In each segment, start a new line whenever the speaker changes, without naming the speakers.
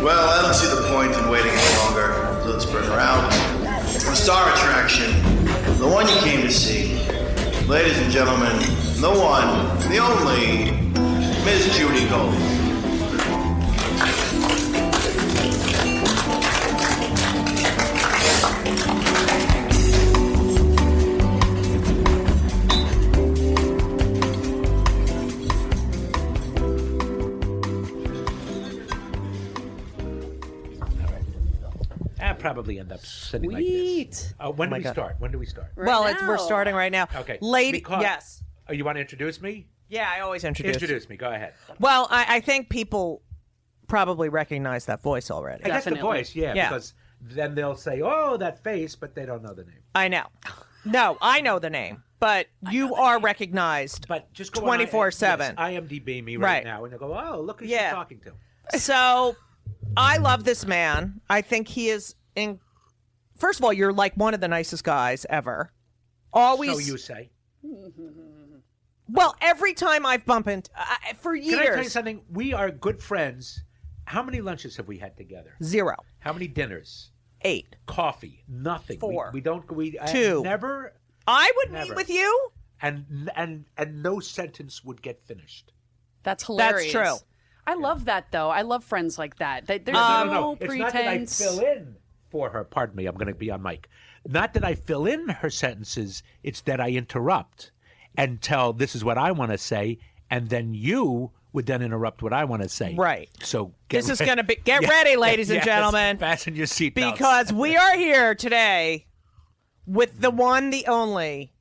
Well, I don't see the point in waiting any longer. So let's bring her out. The star attraction, the one you came to see. Ladies and gentlemen, the one, the only, Miss Judy Gold.
I'll probably end up sitting like this. When do we start? When do we start?
We're starting right now.
Okay.
Lady, yes.
Oh, you want to introduce me?
Yeah, I always introduce.
Introduce me. Go ahead.
Well, I think people probably recognize that voice already.
I guess the voice, yeah,
Yeah.
because then they'll say, "Oh, that face," but they don't know the name.
I know. No, I know the name, but you are recognized.
But just go
24/7.
on IMDb me
Right.
now, and they'll go, "Oh, look who
Yeah.
she's talking to."
So, I love this man. I think he is First of all, you're like one of the nicest guys ever. Always.
So you say.
Well, every time I've bumped into for years.
Can I tell you something? We are good friends. How many lunches have we had together?
0.
How many dinners?
8.
Coffee? Nothing.
4.
We don't.
2.
Never.
I would
Never.
meet with you.
And no sentence would get finished.
That's hilarious.
That's true.
I love that, though. I love friends like that. There's
No. It's
pretense.
not that I fill in for her. Pardon me. I'm going to be on mic. Not that I fill in her sentences. It's that I interrupt and tell this is what I want to say, and then you would then interrupt what I want to say.
Right.
So
This is going to be. Get ready, ladies and
Yes,
gentlemen.
Fasten your seatbelts.
Because we are here today with the one, the only,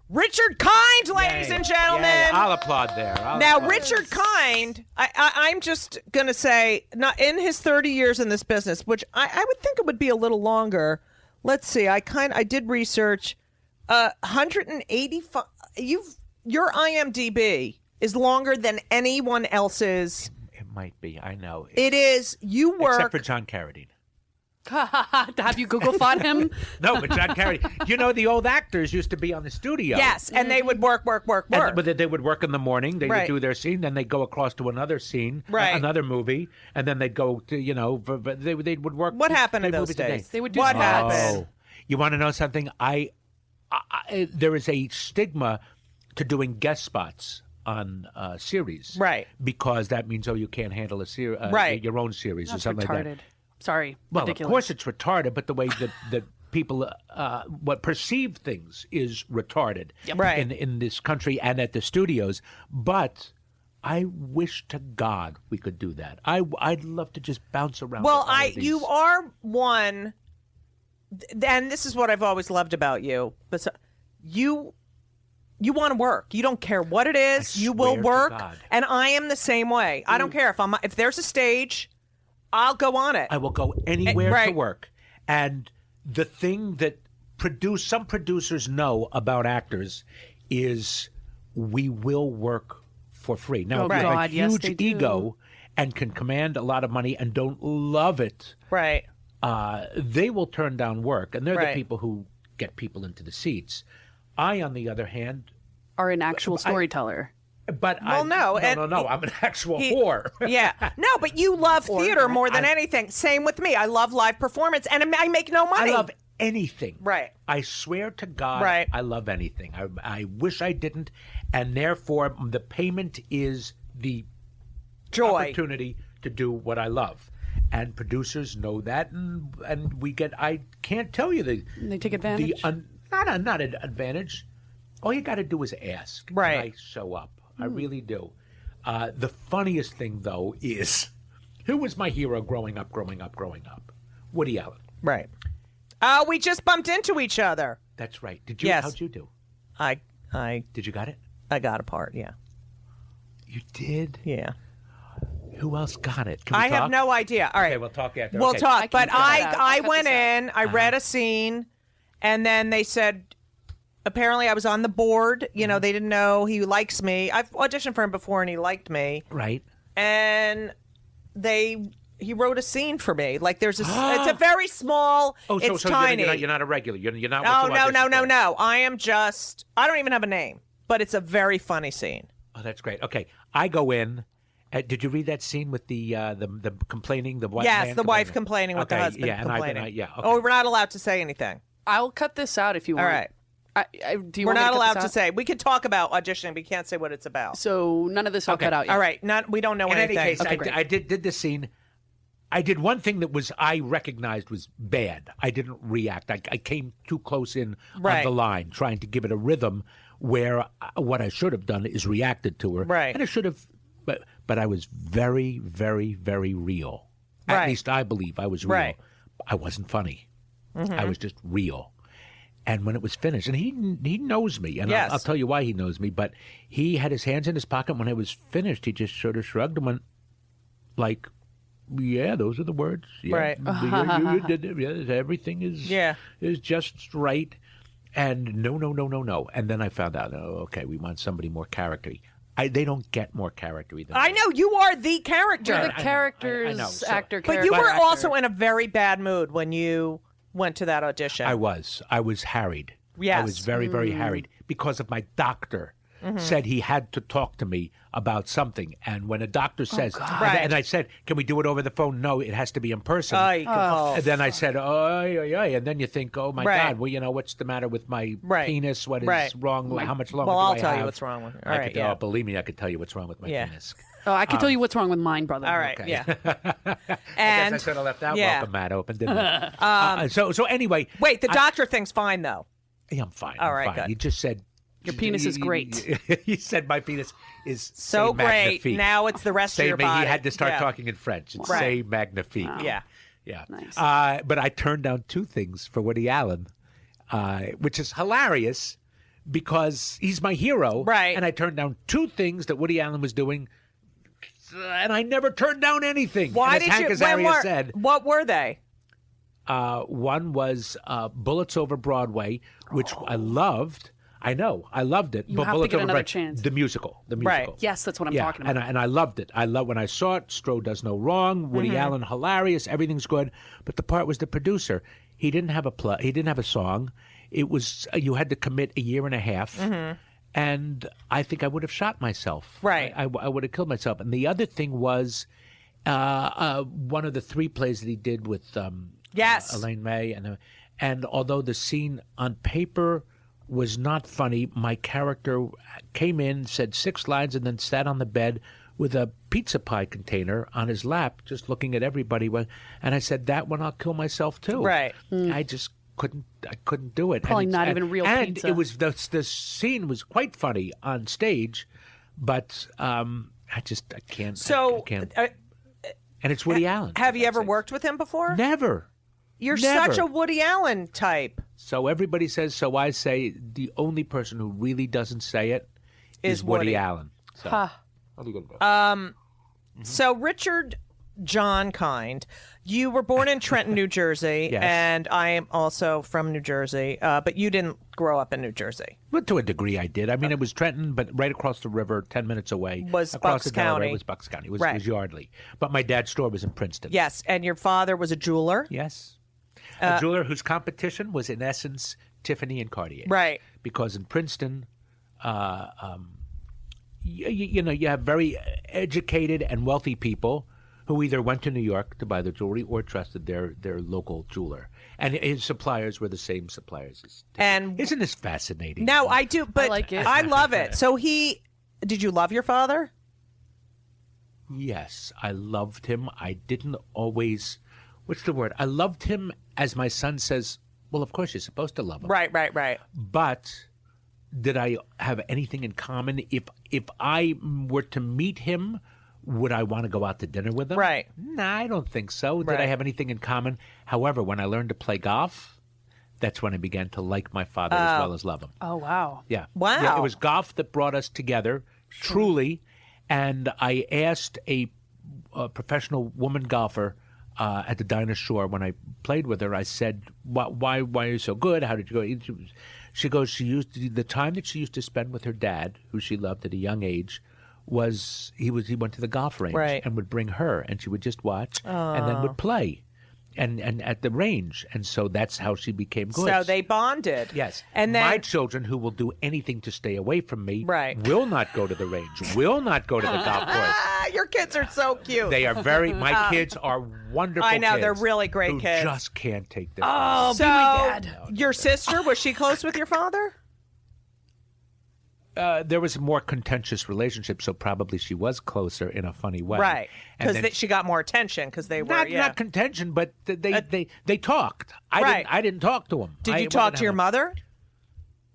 Richard Kind, ladies and gentlemen.
Yeah, I'll applaud there.
Now, Richard Kind, I'm just going to say, not in his 30 years in this business, which I would think it would be a little longer. Let's see. I did research. 185. Your IMDb is longer than anyone else's.
It might be. I know.
It is. You work.
Except for John Carradine.
Have you Google fought him?
No, but John Carradine. You know, the old actors used to be on the studio.
Yes, and they would work.
But they would work in the morning. They would
Right.
do their scene. Then they'd go across to another scene,
Right.
another movie, and then they'd go to they would work.
What happened in
3
those
movies a day.
days?
They would do
What
spots.
happened?
Oh, you want to know something? There is a stigma to doing guest spots on series,
Right.
Because that means you can't handle a series,
Right.
your own series
That's
or something
retarded.
like that.
Sorry.
Well,
ridiculous.
of course it's retarded, but the way that people what perceive things is retarded
Right.
in this country and at the studios. But I wish to God we could do that. I'd love to just bounce around.
Well,
to all of these.
you are one, and this is what I've always loved about you. But you want to work. You don't care what it is.
I
You will
swear to
work,
God.
and I am the same way. I don't care if there's a stage, I'll go on it.
I will go anywhere
Right.
to work. And the thing that some producers know about actors is we will work for free. Now,
Oh,
if you have
God,
a
yes,
huge
they do.
ego and can command a lot of money and don't love it,
Right.
they will turn down work. And they're
Right.
the people who get people into the seats. I, on the other hand,
Are an actual storyteller.
but
Well, no, and
no. I'm an actual whore.
Yeah. No, but you love theater more than anything. Same with me. I love live performance, and I make no money.
I love anything.
Right.
I swear to God,
Right.
I love anything. I wish I didn't, and therefore the payment is the
joy.
opportunity to do what I love. And producers know that, and we get. I can't tell you
They take advantage.
Not an advantage. All you got to do is ask.
Right.
And I show up. I really do. The funniest thing though is, who was my hero growing up? Woody Allen.
Right. We just bumped into each other.
That's right. Did you?
Yes.
How'd you do?
I
Did you got it?
got a part. Yeah.
You did?
Yeah.
Who else got it? Can we
I have
talk?
no idea. All right.
Okay, we'll talk after.
We'll
Okay.
talk.
I can
But
cut that out.
I
I'll cut
went
this out.
in, I read a scene, and then they said, apparently I was on the board. You know, they didn't know he likes me. I've auditioned for him before, and he liked me.
Right.
And he wrote a scene for me. Like there's it's a very small.
Oh, so
it's
so
tiny.
you're not a regular. You're not.
Oh
what you
no.
auditioned for.
I am just. I don't even have a name, but it's a very funny scene.
Oh, that's great. Okay, I go in. Did you read that scene with the complaining, the wife?
Yes, the wife complaining with the
Okay,
husband
yeah, and
complaining.
okay.
Oh, we're not allowed to say anything.
I'll cut this out if you
All
want.
right.
Do you
We're
want me
not
to cut
allowed
this
to
out?
say. We can talk about auditioning, but we can't say what it's about.
So none of this I'll
Okay.
cut out yet.
All right. We don't know
In
anything.
any case,
Okay, great.
I did this scene. I did one thing that I recognized was bad. I didn't react. I came too close in
Right.
on the line, trying to give it a rhythm where what I should have done is reacted to her.
Right.
And I should have, but I was very, very, very real. At
Right.
least I believe I was real.
Right.
I wasn't funny. I was just real. And when it was finished, and he knows me, and
Yes.
I'll tell you why he knows me, but he had his hands in his pocket. When it was finished, he just sort of shrugged and went, like, yeah, those are the words. Yeah,
Right.
You did it. Yeah, everything is just right. And no. And then I found out, okay, we want somebody more charactery. They don't get more charactery than
I
me.
know you are the character.
You're
I
the
know,
character's
I know. So-
actor.
But you were
character
also
actor.
in a very bad mood when you went to that audition.
I was harried.
Yes.
I was very, very harried because of my doctor said he had to talk to me about something. And when a doctor says,
Right.
and I said, can we do it over the phone? No, it has to be in person.
Oh.
And then I said, and then you think, oh my
Right.
God, well, what's the matter with my
Right.
penis? What is
Right.
wrong? How much longer
Well,
do
I'll
I
tell you
have?
what's wrong with it. All
I
right,
could,
yeah.
oh, believe me, I could tell you what's wrong with my
Yeah.
penis.
Oh, I can tell you what's wrong with mine, brother.
All right,
Okay.
yeah.
I
And
guess I should have left that
yeah.
welcome mat open, didn't I? So anyway.
Wait, the doctor thinks fine though.
Yeah, I'm fine.
All
I'm
right,
fine.
good.
He just said
Your penis is great.
He said my penis is
So
c'est
great.
magnifique.
Now it's the rest of
Say
your
me-
body.
He had to start
Yeah.
talking in French. It's
Right.
say magnifique.
Yeah.
Yeah.
Nice.
But I turned down two things for Woody Allen, which is hilarious because he's my hero.
Right.
And I turned down two things that Woody Allen was doing, and I never turned down anything.
Why
and as
did
Hank
you?
Azaria said,
What were they?
one was Bullets Over Broadway, which I loved. I know, I loved it.
You
but
have to
Bullets
give it
Over
another
Broadway,
chance.
The musical.
Right.
Yes, that's what I'm
Yeah,
talking about.
and I loved it. I love when I saw it. Stroh does no wrong. Woody
Mm-hmm.
Allen hilarious. Everything's good. But the part was the producer. He didn't have a play. He didn't have a song. It was you had to commit a year and a half. And I think I would have shot myself.
Right.
I would have killed myself. And the other thing was one of the three plays that he did with
Yes.
Elaine May, and although the scene on paper was not funny, my character came in, said 6 lines, and then sat on the bed with a pizza pie container on his lap, just looking at everybody. And I said, "That one, I'll kill myself too."
Right.
I just couldn't. I couldn't do it.
Probably
And
not
and-
even real
and
pizza.
it was the scene was quite funny on stage, but I can't.
So,
I can't. And it's Woody Allen. for
Have you
God's
ever
sakes.
worked with him before?
Never.
You're
Never.
such a Woody Allen type.
So everybody says, so I say the only person who really doesn't say it
Is
is Woody
Woody.
Allen. So,
Huh.
how are you gonna go?
So Richard John Kind, you were born in Trenton, New Jersey,
Yes.
and I am also from New Jersey, but you didn't grow up in New Jersey.
Well, to a degree, I did. I mean, it was Trenton, but right across the river, 10 minutes away.
Was
across
Bucks
the Delaware,
County.
It was Bucks County. It was,
Right.
it was Yardley. But my dad's store was in Princeton.
Yes, and your father was a jeweler.
Yes. A jeweler whose competition was, in essence, Tiffany and Cartier.
Right.
Because in Princeton, you know, you have very educated and wealthy people who either went to New York to buy the jewelry or trusted their local jeweler. And his suppliers were the same suppliers as Tiffany.
And
Isn't this fascinating?
now I do, but
like it.
I love it. So did you love your father?
Yes, I loved him. I didn't always, what's the word? I loved him, as my son says, well, of course you're supposed to love him.
Right.
But did I have anything in common? If I were to meet him, would I want to go out to dinner with him?
Right.
Nah, I don't think so. Did I
Right.
have anything in common? However, when I learned to play golf, that's when I began to like my father as well as love him.
Oh, wow.
Yeah.
Wow.
Yeah, it was golf that brought us together, truly. And I asked a professional woman golfer at the Dinah Shore when I played with her. I said, "Why are you so good? How did you go?" She goes, "She used the time that she used to spend with her dad, who she loved at a young age, he went to the golf range
Right.
and would bring her, and she would just watch and then would play." and at the range, and so that's how she became good.
So they bonded.
Yes.
And then
my children, who will do anything to stay away from me,
Right.
will not go to the range, will not go to the golf course.
your kids are so cute.
They are my kids are wonderful
I know,
kids
they're really great
who
kids.
just can't take this.
Oh,
so
be my dad.
your sister, was she close with your father?
There was a more contentious relationship, so probably she was closer in a funny way.
Right.
And
Because
then
she got more attention because they were,
not contention, but they talked.
Right.
I didn't talk to them.
Did you talk to your mother?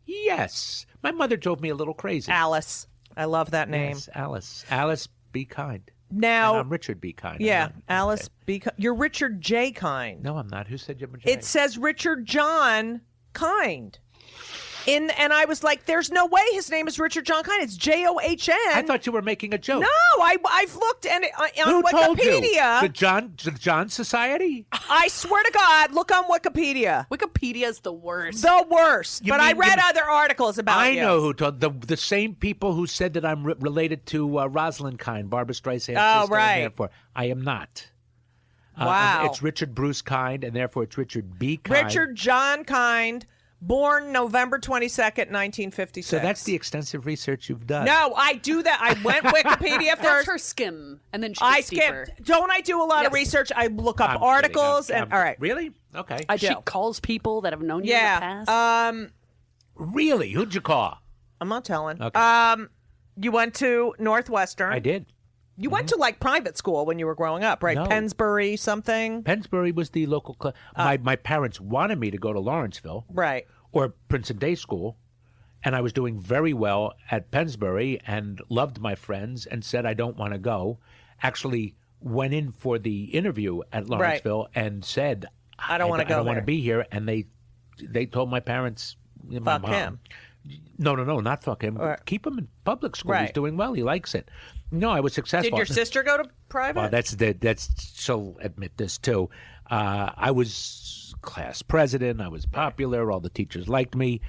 Yes. My mother drove me a little crazy.
Alice. I love that name.
Yes, Alice. Alice, be kind.
Now,
And I'm Richard B. Kind. I'm
yeah,
not-
Alice, you're Richard J. Kind.
No, I'm not. Who said you're J?
It says Richard John Kind. And I was like, there's no way his name is Richard John Kind. It's John.
I thought you were making a joke.
No, I've looked and on
Who told you?
Wikipedia.
The John Society?
I swear to God, look on Wikipedia.
Wikipedia's the worst.
The worst.
You
But I
mean-
read other articles about
I
you.
know who told the same people who said that I'm related to Rosalind Kind, Barbara Streisand's
Oh,
sister,
right.
and therefore I am not.
Wow.
It's Richard Bruce Kind, and therefore it's Richard B. Kind.
Richard John Kind, born November 22nd, 1956.
So that's the extensive research you've done.
No, I do that. I went Wikipedia
That's
first.
her skim, and then she
I
gets deeper.
skipped. Don't I do a lot of
Yes.
research? I look up
I'm
articles
kidding.
and all right.
Really? Okay.
I do.
She calls people that have known you in the
Yeah.
past.
Really? Who'd you call?
I'm not telling.
Okay.
You went to Northwestern.
I did.
You went to like private school when you were growing up, right?
No.
Pensbury something.
Pensbury was the local club. My parents wanted me to go to Lawrenceville
Right.
or Princeton Day School, and I was doing very well at Pensbury and loved my friends and said I don't want to go. Actually went in for the interview at Lawrenceville and said
I don't wanna go
I don't want
there."
to be here, and they told my parents, my
Fuck
mom,
him.
No, not fuck him.
Or-
Keep him in public school. He's
Right.
doing well. He likes it. No, I was successful.
Did your sister go to private?
Well, that's she'll admit this too. I was class president. I was popular. All the teachers liked me.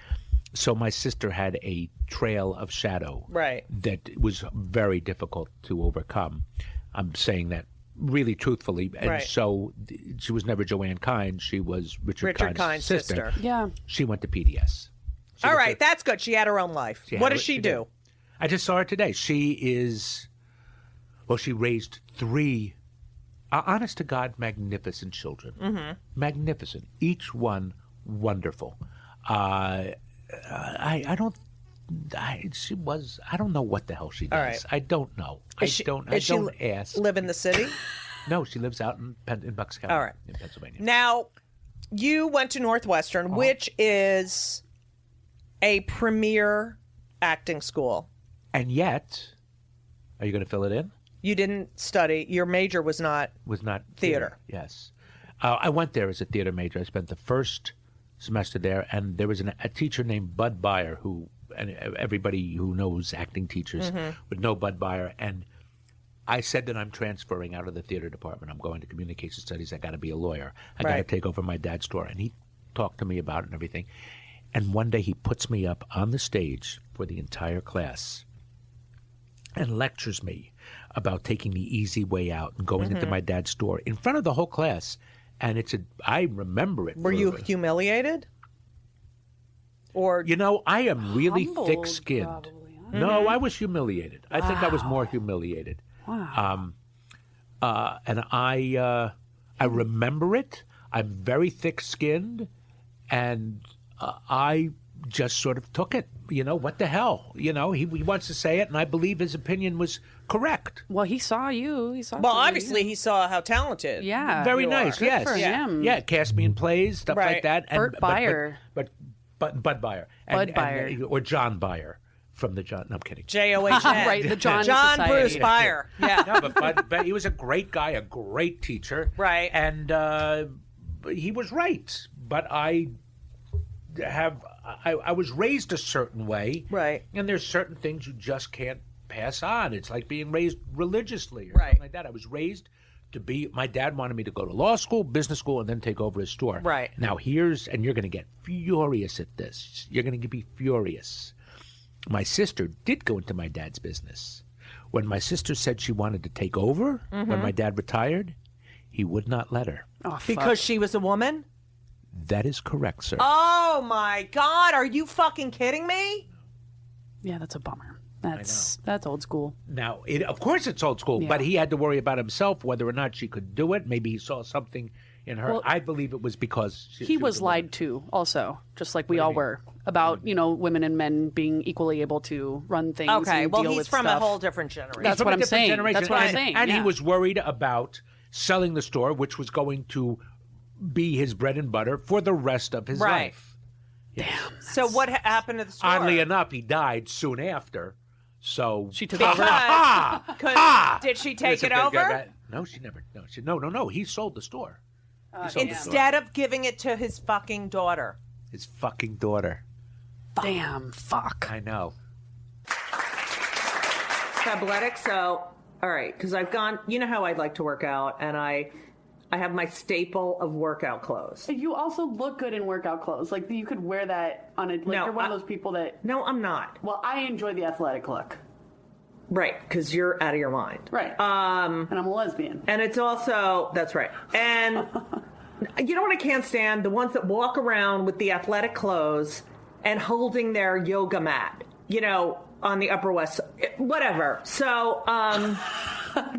So my sister had a trail of shadow
Right.
that was very difficult to overcome. I'm saying that really truthfully. And
Right.
so she was never Joanne Kind. She was Richard Kind's sister.
Yeah.
She went to PDS. She
All
went
right, that's good. She had her own life.
She
What
had
does
it-
she
she
do?
I just saw her today. She is, well, she raised three, honest to God, magnificent children. Mm-hmm. Magnificent. Each one wonderful. I don't know what the hell she does.
All right.
I don't know.
Does
I don't ask.
live in the city?
No, she lives out in Bucks County,
All right.
in Pennsylvania.
Now, you went to Northwestern, which is a premier acting school.
And yet, are you going to fill it in?
You didn't study. Your major was not.
Was not
Theater.
Yes, I went there as a theater major. I spent the first semester there, and there was a teacher named Bud Byer, who, and everybody who knows acting teachers would know Bud Byer. And I said that I'm transferring out of the theater department. I'm going to communication studies. I got to be a lawyer. I got to
Right.
take over my dad's store. And he talked to me about it and everything. And one day he puts me up on the stage for the entire class and lectures me about taking the easy way out and going into my dad's store in front of the whole class. And I remember it.
Were you humiliated? Or
You know, I am really
Humbled,
thick-skinned.
probably, huh?
No, I was humiliated. I think I was more humiliated.
Wow.
And I remember it. I'm very thick-skinned, and I just sort of took it. You know, what the hell? You know, he wants to say it, and I believe his opinion was correct.
Well, he saw you. He saw.
well,
somebody.
obviously he saw how talented.
Yeah.
Very
you
nice,
are.
yes.
for him.
Yeah, cast me in plays, stuff
Right.
like that.
Burt Byer.
But Bud Byer.
Bud Byer.
Or John Byer from the John. No, I'm kidding.
JOHN.
Right, the John
John
Society.
Bruce Byer. Yeah.
No, but he was a great guy, a great teacher.
Right.
And he was right. But I was raised a certain way.
Right.
And there's certain things you just can't pass on. It's like being raised religiously or
Right.
something like that. I was raised to be, my dad wanted me to go to law school, business school, and then take over his store.
Right.
Now and you're going to get furious at this. You're going to be furious. My sister did go into my dad's business. When my sister said she wanted to take over, when my dad retired, He would not let her.
Oh, fuck.
Because she was a woman?
That is correct, sir.
Oh, my God. Are you fucking kidding me?
Yeah, that's a bummer. That's old school.
Now, of course it's old school,
Yeah.
but he had to worry about himself, whether or not she could do it. Maybe he saw something in her.
Well,
I believe it was because
He was
a woman.
lied to also, just like we all were, about, women and men being equally able to run things
Okay,
and
well,
deal
he's
with
from
stuff.
a whole different generation.
That's
From
what
a
I'm
different
saying.
generation.
That's what I'm
And-
saying,
And he
yeah.
was worried about selling the store, which was going to be his bread and butter for the rest of his
Right.
life.
So what happened to the store?
Oddly enough, he died soon after. So
She took
Because-
over.
Did she take it over?
No, she never. No. He sold the store. He sold the store.
Instead of giving it to his fucking daughter.
His fucking daughter.
Damn, fuck.
I know.
Fabletics, so, all right, because I've gone, you know how I like to work out, and I have my staple of workout clothes.
You also look good in workout clothes. Like, you could wear that on a, like,
No,
you're one of those people that,
No, I'm not.
well, I enjoy the athletic look.
Right, because you're out of your mind.
Right. And I'm a lesbian.
And it's also, that's right. And you know what I can't stand? The ones that walk around with the athletic clothes and holding their yoga mat, on the Upper West Side. Whatever. So,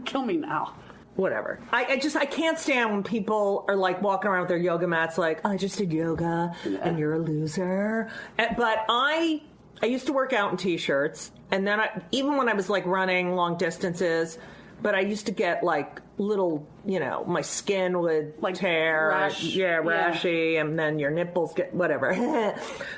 Kill me now.
whatever. I can't stand when people are like walking around with their yoga mats like, I just did yoga and you're a loser. But I used to work out in t-shirts, and then even when I was like running long distances, but I used to get like little, my skin would
Like
tear.
rash.
Yeah, rashy, and then your nipples get whatever.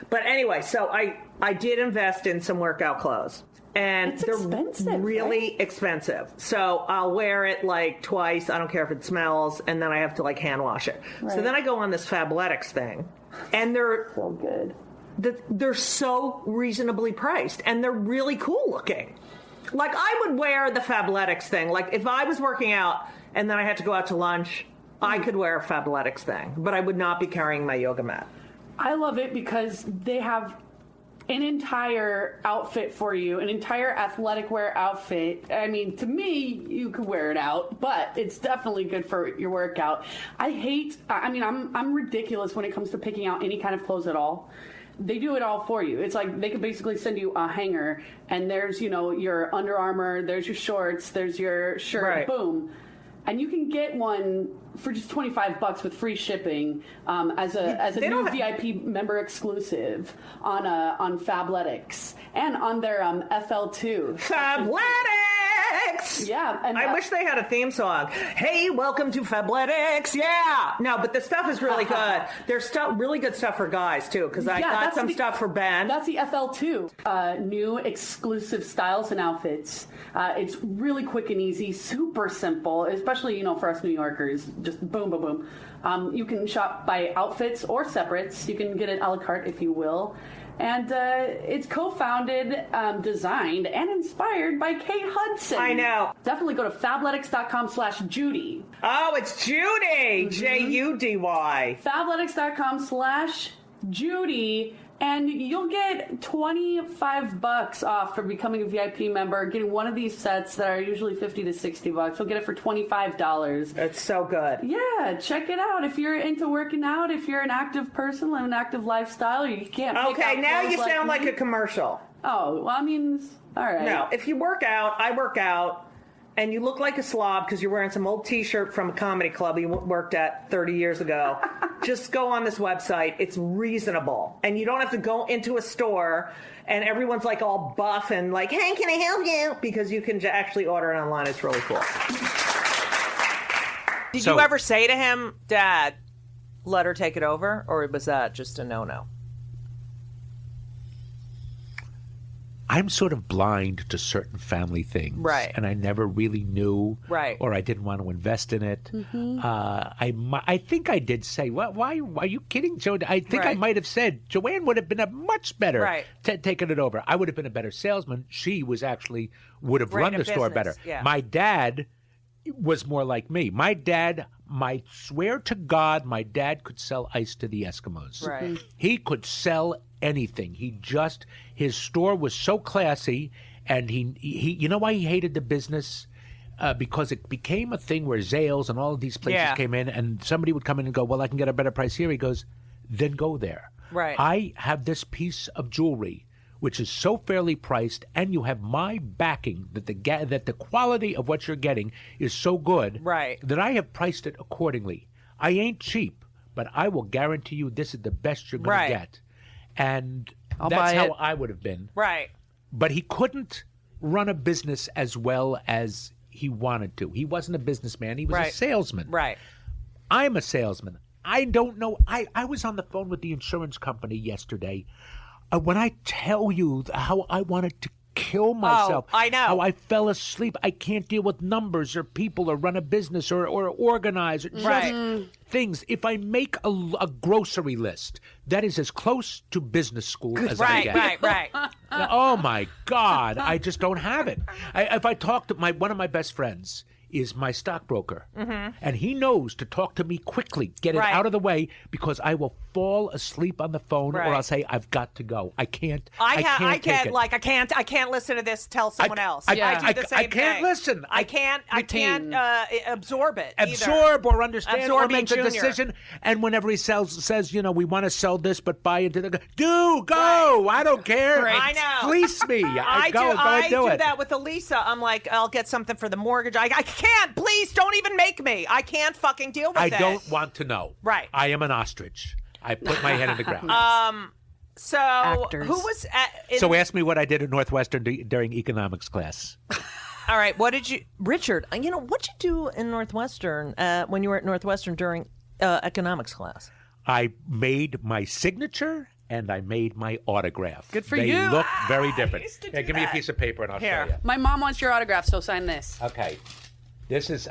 But anyway, so I did invest in some workout clothes. And
It's
they're
expensive,
really expensive. So I'll wear it like twice. I don't care if it smells. And then I have to like hand wash it. So
Right.
then I go on this Fabletics thing. And they're
So good.
they're so reasonably priced. And they're really cool looking. Like I would wear the Fabletics thing. Like if I was working out and then I had to go out to lunch, I could wear a Fabletics thing. But I would not be carrying my yoga mat.
I love it because they have an entire outfit for you, an entire athletic wear outfit. I mean, to me, you could wear it out, but it's definitely good for your workout. I'm ridiculous when it comes to picking out any kind of clothes at all. They do it all for you. It's like they could basically send you a hanger, and there's, your Under Armour, there's your shorts, there's your shirt,
Right.
boom. And you can get one for just $25 with free shipping as a
They
new
don't
VIP member exclusive on Fabletics and on their FL2.
Fabletics!
Yeah, and
I wish they had a theme song. Hey, welcome to Fabletics! Yeah! No, but the stuff is really good. There's really good stuff for guys, too, because I got
that's
some stuff for Ben.
That's the FL2. New exclusive styles and outfits. It's really quick and easy, super simple, especially, for us New Yorkers. Just boom, boom, boom. You can shop by outfits or separates. You can get it a la carte, if you will. And it's co-founded, designed, and inspired by Kate Hudson.
I know.
Definitely go to fabletics.com/Judy.
Oh, it's Judy! Judy.
Fabletics.com/Judy, and you'll get $25 off for becoming a VIP member, getting one of these sets that are usually $50 to $60. You'll get it for $25.
It's so good.
Yeah, check it out. If you're into working out, if you're an active person, live an active lifestyle, you can't pick
Okay,
out
now
clothes
you sound like
me.
a commercial.
Oh, well, I mean, all right.
No, if you work out, I work out, and you look like a slob because you're wearing some old t-shirt from a comedy club you worked at 30 years ago, just go on this website. It's reasonable. And you don't have to go into a store and everyone's like all buff and like, hey, can I help you? Because you can actually order it online. It's really cool. Did
So-
you ever say to him, Dad, let her take it over? Or was that just a no-no?
I'm sort of blind to certain family things,
Right.
And I never really knew,
Right.
or I didn't want to invest in it. I think I did say, why are you kidding, Joe? I think I
Right.
might have said Joanne would have been a much better
Right.
taking it over. I would have been a better salesman. She would have
Ran
run
a
the store
business,
better.
yeah.
My dad was more like me. My dad, I swear to God, my dad could sell ice to the Eskimos.
Right.
He could sell anything. His store was so classy, and he you know why he hated the business? because it became a thing where Zales and all of these places
Yeah.
came in, and somebody would come in and go, well, I can get a better price here. He goes, then go there.
Right.
I have this piece of jewelry which is so fairly priced, and you have my backing that the quality of what you're getting is so good
Right.
that I have priced it accordingly. I ain't cheap, but I will guarantee you this is the best you're going
Right.
to get. And
I'll
that's
buy
how
it.
I would have been.
Right.
But he couldn't run a business as well as he wanted to. He wasn't a businessman. He was a
Right.
salesman.
Right.
I'm a salesman. I don't know. I was on the phone with the insurance company yesterday. When I tell you how I wanted to kill myself,
I know.
how I fell asleep. I can't deal with numbers or people or run a business or organize or just
Right.
things. If I make a grocery list, that is as close to business school as I
Right.
get.
Right.
Oh my God! I just don't have it. If I talk to one of my best friends is my stockbroker, and he knows to talk to me quickly, get it
Right.
out of the way, because I will fall asleep on the phone, or
Right.
I'll say I've got to go. I can't.
I
can't take
can't
it.
like I can't listen to this. Tell someone else. I do the same
I can't
thing.
listen.
I can't
Retain.
absorb it. either.
Absorb or understand or
Absorb
make the
Junior.
decision. And whenever he says, we want to sell this, but buy into the go. I don't care.
Right. I know.
Fleece me.
I
go
do
do it.
that with Elisa. I'm like, I'll get something for the mortgage. I can't. Please don't even make me. I can't fucking deal with
I
it.
don't want to know.
Right.
I am an ostrich. I put my head in the ground.
So
Actors.
who was
So ask me what I did at Northwestern during economics class.
all right? What did you, Richard? What'd you do in Northwestern when you were at Northwestern during economics class?
I made my signature and I made my autograph.
Good for
they
you.
look very different.
used to
Here,
do
give me a
that.
piece of paper and I'll
Here.
show you.
My mom wants your autograph, so sign this.
Okay. This is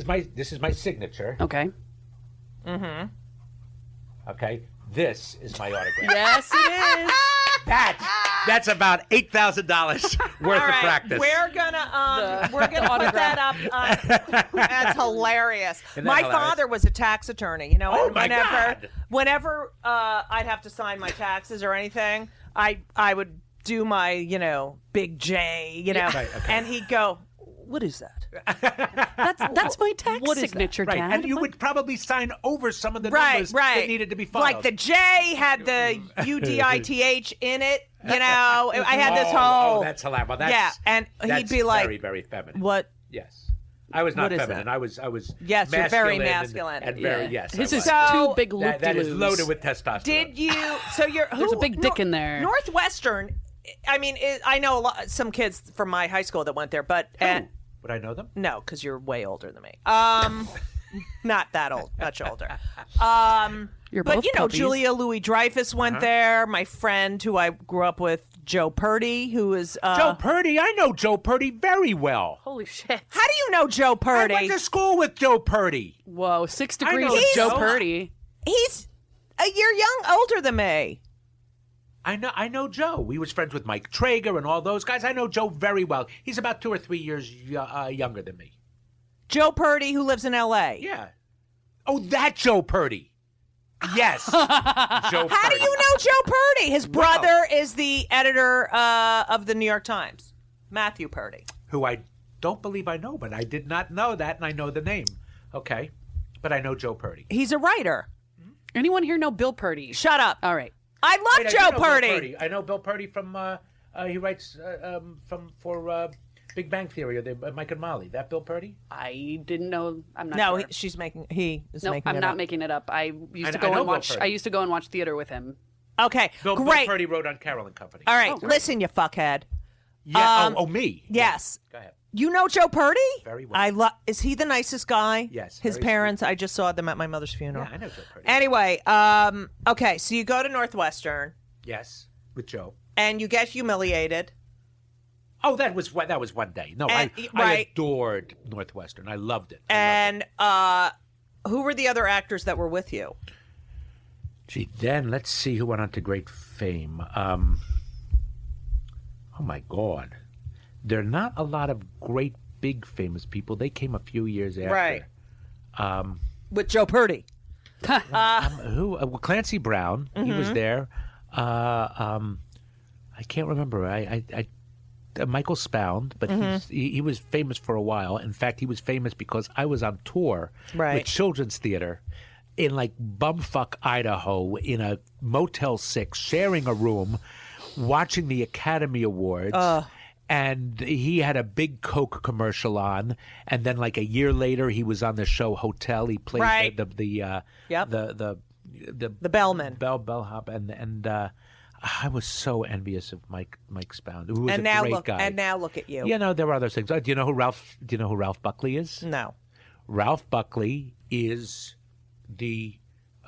my signature.
Okay.
Okay. This is my autograph.
Yes, it is.
That's about $8,000 worth
All
of
right,
practice.
we're gonna put that up. That's hilarious.
Isn't that
My
hilarious?
father was a tax attorney.
Oh,
And
my God.
whenever I'd have to sign my taxes or anything, I would do my big J,
Right, okay.
and he'd go, "What is that?"
That's my tax
What is that?
signature,
Right,
Dad.
and you would probably sign over some of the
Right,
numbers
right.
that needed to be followed.
Like the J had the UDITH in it. I had this
Oh,
whole.
that's hilarious. Well, that's,
yeah, and he'd
that's
be like,
very, very feminine.
"What?"
Yes. I was not
What is
feminine.
that?
I was
Yes, you're very
masculine
masculine.
and very
Yeah.
yes.
His
I
is
was.
So-
two big loop
that is loaded with testosterone.
Did you? So you're.
There's a big dick in there.
Northwestern. I mean, I know some kids from my high school that went there, but
Would I know them?
no, because you're way older than me. Not that old, much older.
You're
But
both
Julia
puppies.
Louis Dreyfus went there. My friend who I grew up with, Joe Purdy, who is
Joe Purdy. I know Joe Purdy very well.
Holy shit.
How do you know Joe Purdy?
I went to school with Joe Purdy.
Whoa, 6
I
degrees
know
of Joe
Joe.
Purdy.
He's a year older than me.
I know Joe. He was friends with Mike Traeger and all those guys. I know Joe very well. He's about 2 or 3 years younger than me.
Joe Purdy, who lives in L.A.
Yeah. Oh, that Joe Purdy. Yes. Joe Purdy.
How do you know Joe Purdy? His brother is the editor of the New York Times, Matthew Purdy.
Who I don't believe I know, but I did not know that, and I know the name. Okay. But I know Joe Purdy.
He's a writer.
Anyone here know Bill Purdy?
Shut up.
All right.
I love
Wait, I do
Joe
know Bill
Purdy.
I know Bill Purdy from, he writes for Big Bang Theory, or Mike and Molly. That Bill Purdy?
I didn't know. I'm not
No,
sure.
she's making. He is
No,
making.
I'm
it
not
up.
making it up. I used to
I
go
know
and
Bill
watch.
Purdy.
I used to go and watch theater with him.
Okay,
Bill
great.
Purdy wrote on Carol and Company.
All right, listen, you fuckhead.
Yeah. Me.
Yes.
Go ahead.
You know Joe Purdy?
Very well.
I love. Is he the nicest guy?
Yes,
His
very
parents. I just saw them at my mother's funeral.
Yeah, I know Joe Purdy.
Anyway, okay, so you go to Northwestern
Yes, with Joe.
and you get humiliated.
Oh, that was one day. No,
And-
I
right.
adored Northwestern. I loved it.
And who were the other actors that were with you?
Gee, then let's see who went on to great fame. Oh my God, there are not a lot of great big famous people. They came a few years after.
Right. With Joe Purdy.
Who? Well, Clancy Brown. He was there. I can't remember. Michael Spound, but he was famous for a while. In fact, he was famous because I was on tour
Right.
with Children's Theater in like bumfuck Idaho in a Motel 6, sharing a room, watching the Academy Awards. And he had a big Coke commercial on, and then like a year later, he was on the show Hotel. He played
Right.
the
bellman.
bellhop, and I was so envious of Mike Spound, who was
And
a
now
great
look,
guy.
and now look at you.
You know, there were other things. Do you know who Ralph Buckley is?
No.
Ralph Buckley is the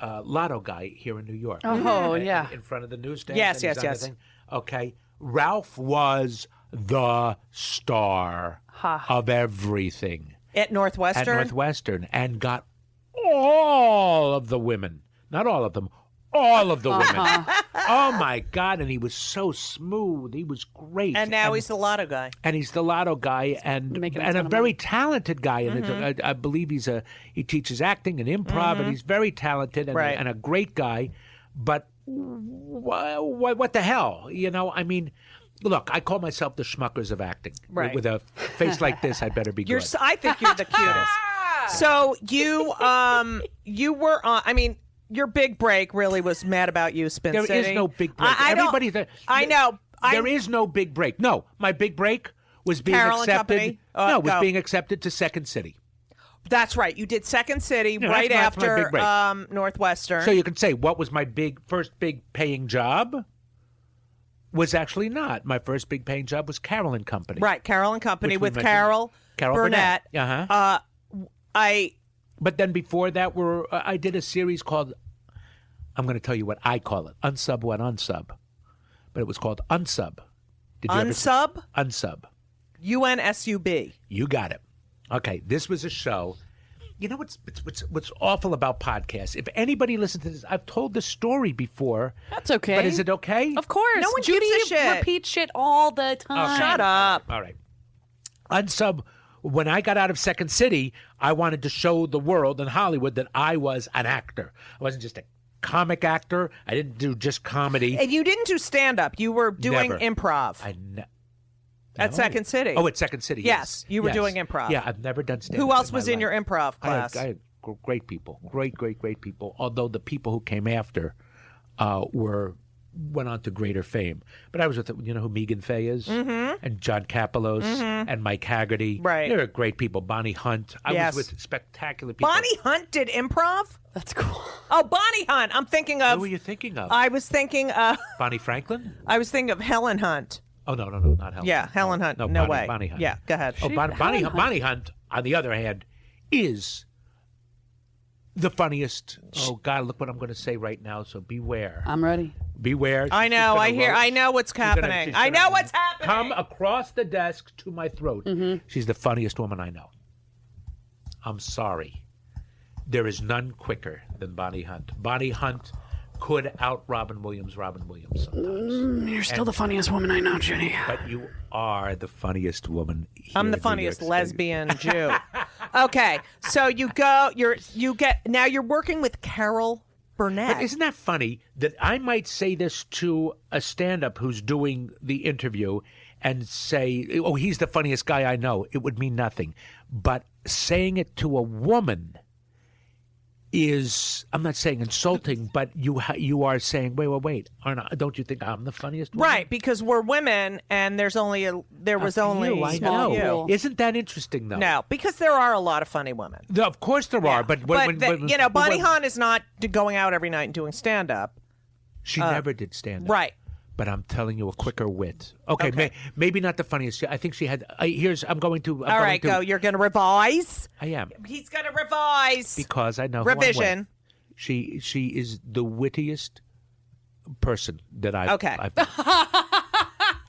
lotto guy here in New York.
Oh, yeah.
In front of the newsstand.
Yes,
and
yes,
he's on the
yes.
thing. Okay. Ralph was the star of everything
At Northwestern?
at Northwestern and got all of the women. Not all of them. All of the women. Oh, my God. And he was so smooth. He was great.
And now he's the lotto guy.
And he's the lotto guy and
Making a
a
ton of
very talented guy. And
Mm-hmm.
I believe he teaches acting and improv, and he's very talented and,
Right.
and a great guy. But what the hell? You know, I mean, look, I call myself the Schmuckers of acting.
Right.
With a face like this, I better be good.
I think you're the cutest. So you were on. I mean, your big break really was Mad About You, Spin
There
City.
is no big break.
I don't-
Everybody,
I know.
There is no big break. No, my big break was being
Carol and
accepted.
Company?
No, it was
Go.
being accepted to Second City.
That's right. You did Second City
Yeah,
right
that's my big
after
break.
Northwestern.
So you can say what was my first big paying job? Was actually not. My first big paying job was Carol and Company.
right, Carol and Company
Which we
with
mentioned.
Carol
Burnett.
Burnett.
Uh-huh.
But
But then before that, I did a series called, I'm going to tell you what I call it, Unsub What Unsub. But it was called Unsub. Did you ever see-
Unsub,
Unsub.
UNSUB.
You got it. Okay, this was a show. You know what's awful about podcasts? If anybody listens to this, I've told the story before.
That's okay.
But is it okay?
Of course.
No one
Judy
gives a shit.
repeats shit all the time.
Shut up.
All right. Unsub, when I got out of Second City, I wanted to show the world in Hollywood that I was an actor. I wasn't just a comic actor. I didn't do just comedy.
And you didn't do stand up. You were doing
Never.
improv at
No.
Second City.
Oh, at Second City.
Yes, you were doing improv.
Yeah, I've never done stand-up.
Who else
my
was in
life.
your improv class?
I had great people, great people. Although the people who came after went on to greater fame. But I was with, you know who Megan Fay is? Mm-hmm. And John Kapelos and Mike Haggerty.
Right.
They were great people. Bonnie Hunt. I
Yes.
was with spectacular people.
Bonnie Hunt did improv?
That's cool.
Oh, Bonnie Hunt. I'm thinking of.
Who were you thinking of?
I was thinking.
Bonnie Franklin?
I was thinking of Helen Hunt.
Oh, no, not Helen.
Yeah, Helen Hunt. No
Bonnie,
way.
Bonnie Hunt.
Yeah, go ahead.
Oh, Bonnie
Helen
Hunt. Bonnie Hunt, on the other hand, is the funniest. Oh, God, look what I'm going to say right now, so beware.
I'm ready.
Beware.
I
She's
know.
gonna
I hear.
roast-
I know what's
she's gonna-
happening.
she's
I
gonna
know what's happening.
Come across the desk to my throat. She's the funniest woman I know. I'm sorry. There is none quicker than Bonnie Hunt. Bonnie Hunt could out Robin Williams sometimes.
You're still the funniest woman I know, Judy.
But you are the funniest woman here
I'm the
in New
funniest
York State.
lesbian Jew. Okay, so you go. Now you're working with Carol Burnett.
But isn't that funny that I might say this to a stand-up who's doing the interview and say, oh, he's the funniest guy I know? It would mean nothing. But saying it to a woman is, I'm not saying insulting, but you are saying, wait, don't you think I'm the funniest woman?
Right, because we're women, and there was only
I
small
know.
few.
Isn't that interesting, though?
No, because there are a lot of funny women.
Of course there are, but
Bonnie Hunt is not going out every night and doing stand up.
she never did stand up.
Right.
But I'm telling you, a quicker wit. Okay,
Okay.
maybe not the funniest. I think she had. I'm going to.
All right, go. You're going to revise.
I am,
He's going to revise.
because I know who I'm with.
Revision.
She is the wittiest person that I've.
Okay.
I've,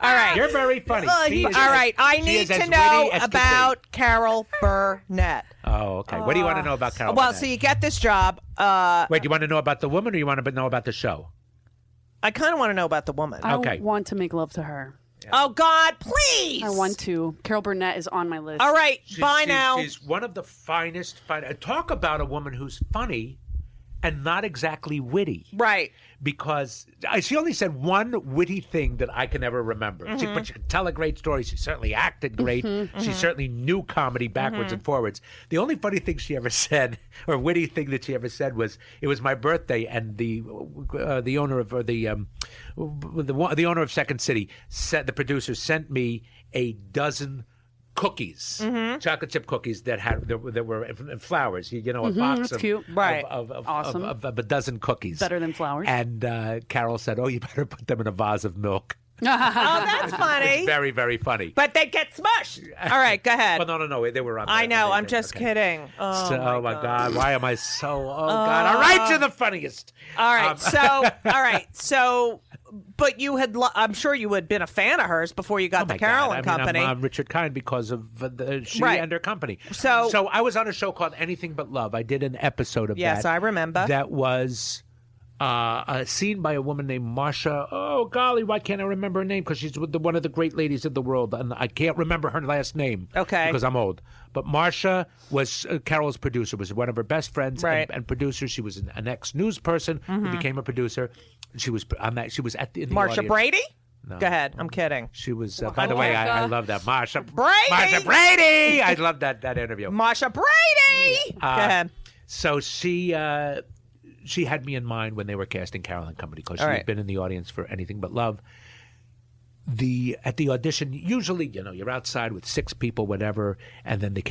All right.
you're very funny. She is
All
as-
right. I
she
need
is as
to know
witty as can be.
about Carol Burnett.
Oh, okay. What do you want to know about Carol?
Well,
Burnett?
so you get this job.
Wait, do you want to know about the woman, or you want to know about the show?
I kind of want to know about the woman.
I
Okay.
want to make love to her.
Oh, God, please.
I want to. Carol Burnett is on my list.
All right. Bye now.
She's one of the finest. Talk about a woman who's funny and not exactly witty.
Right.
Because she only said one witty thing that I can ever remember. But she could tell a great story. She certainly acted great. She certainly knew comedy backwards and forwards. The only funny thing she ever said, or witty thing that she ever said, was it was my birthday, and the owner of the owner of Second City said, the producer sent me a dozen cookies, chocolate chip cookies that were in flowers. You know, a box
That's
of,
cute.
Right.
Awesome.
of a dozen cookies.
Better than flowers.
And Carol said, "Oh, you better put them in a vase of milk."
Oh, that's funny.
It's very, very funny.
But they get smushed. All right, go ahead.
Well, no, they were on.
I know. I'm
they-
just
okay.
kidding. Oh,
my God. Why am I so? Oh God! All right, you're the funniest.
All right. So, but you had, I'm sure you had been a fan of hers before you got
Oh
the
my
Carolyn
God.
Company.
I'm Richard Kind because of she
Right.
and her company.
So
I was on a show called Anything But Love. I did an episode of that.
Yes, I remember.
That was seen by a woman named Marsha. Oh, golly, why can't I remember her name? Because she's one of the great ladies of the world, and I can't remember her last name.
Okay.
Because I'm old. But Marsha was Carol's producer, was one of her best friends
Right.
and producers. She was an ex-news person who became a producer. She was on that. She was in the
Marsha
audience.
Brady?
No.
Go ahead. I'm kidding.
She was. By the way, I love that Marsha
Brady!
Marsha Brady. I love that interview.
Marsha Brady! Go ahead.
So she had me in mind when they were casting Carolyn Company because she
All
had
right.
been in the audience for Anything But Love. At the audition, usually you're outside with 6 people, whatever, and then the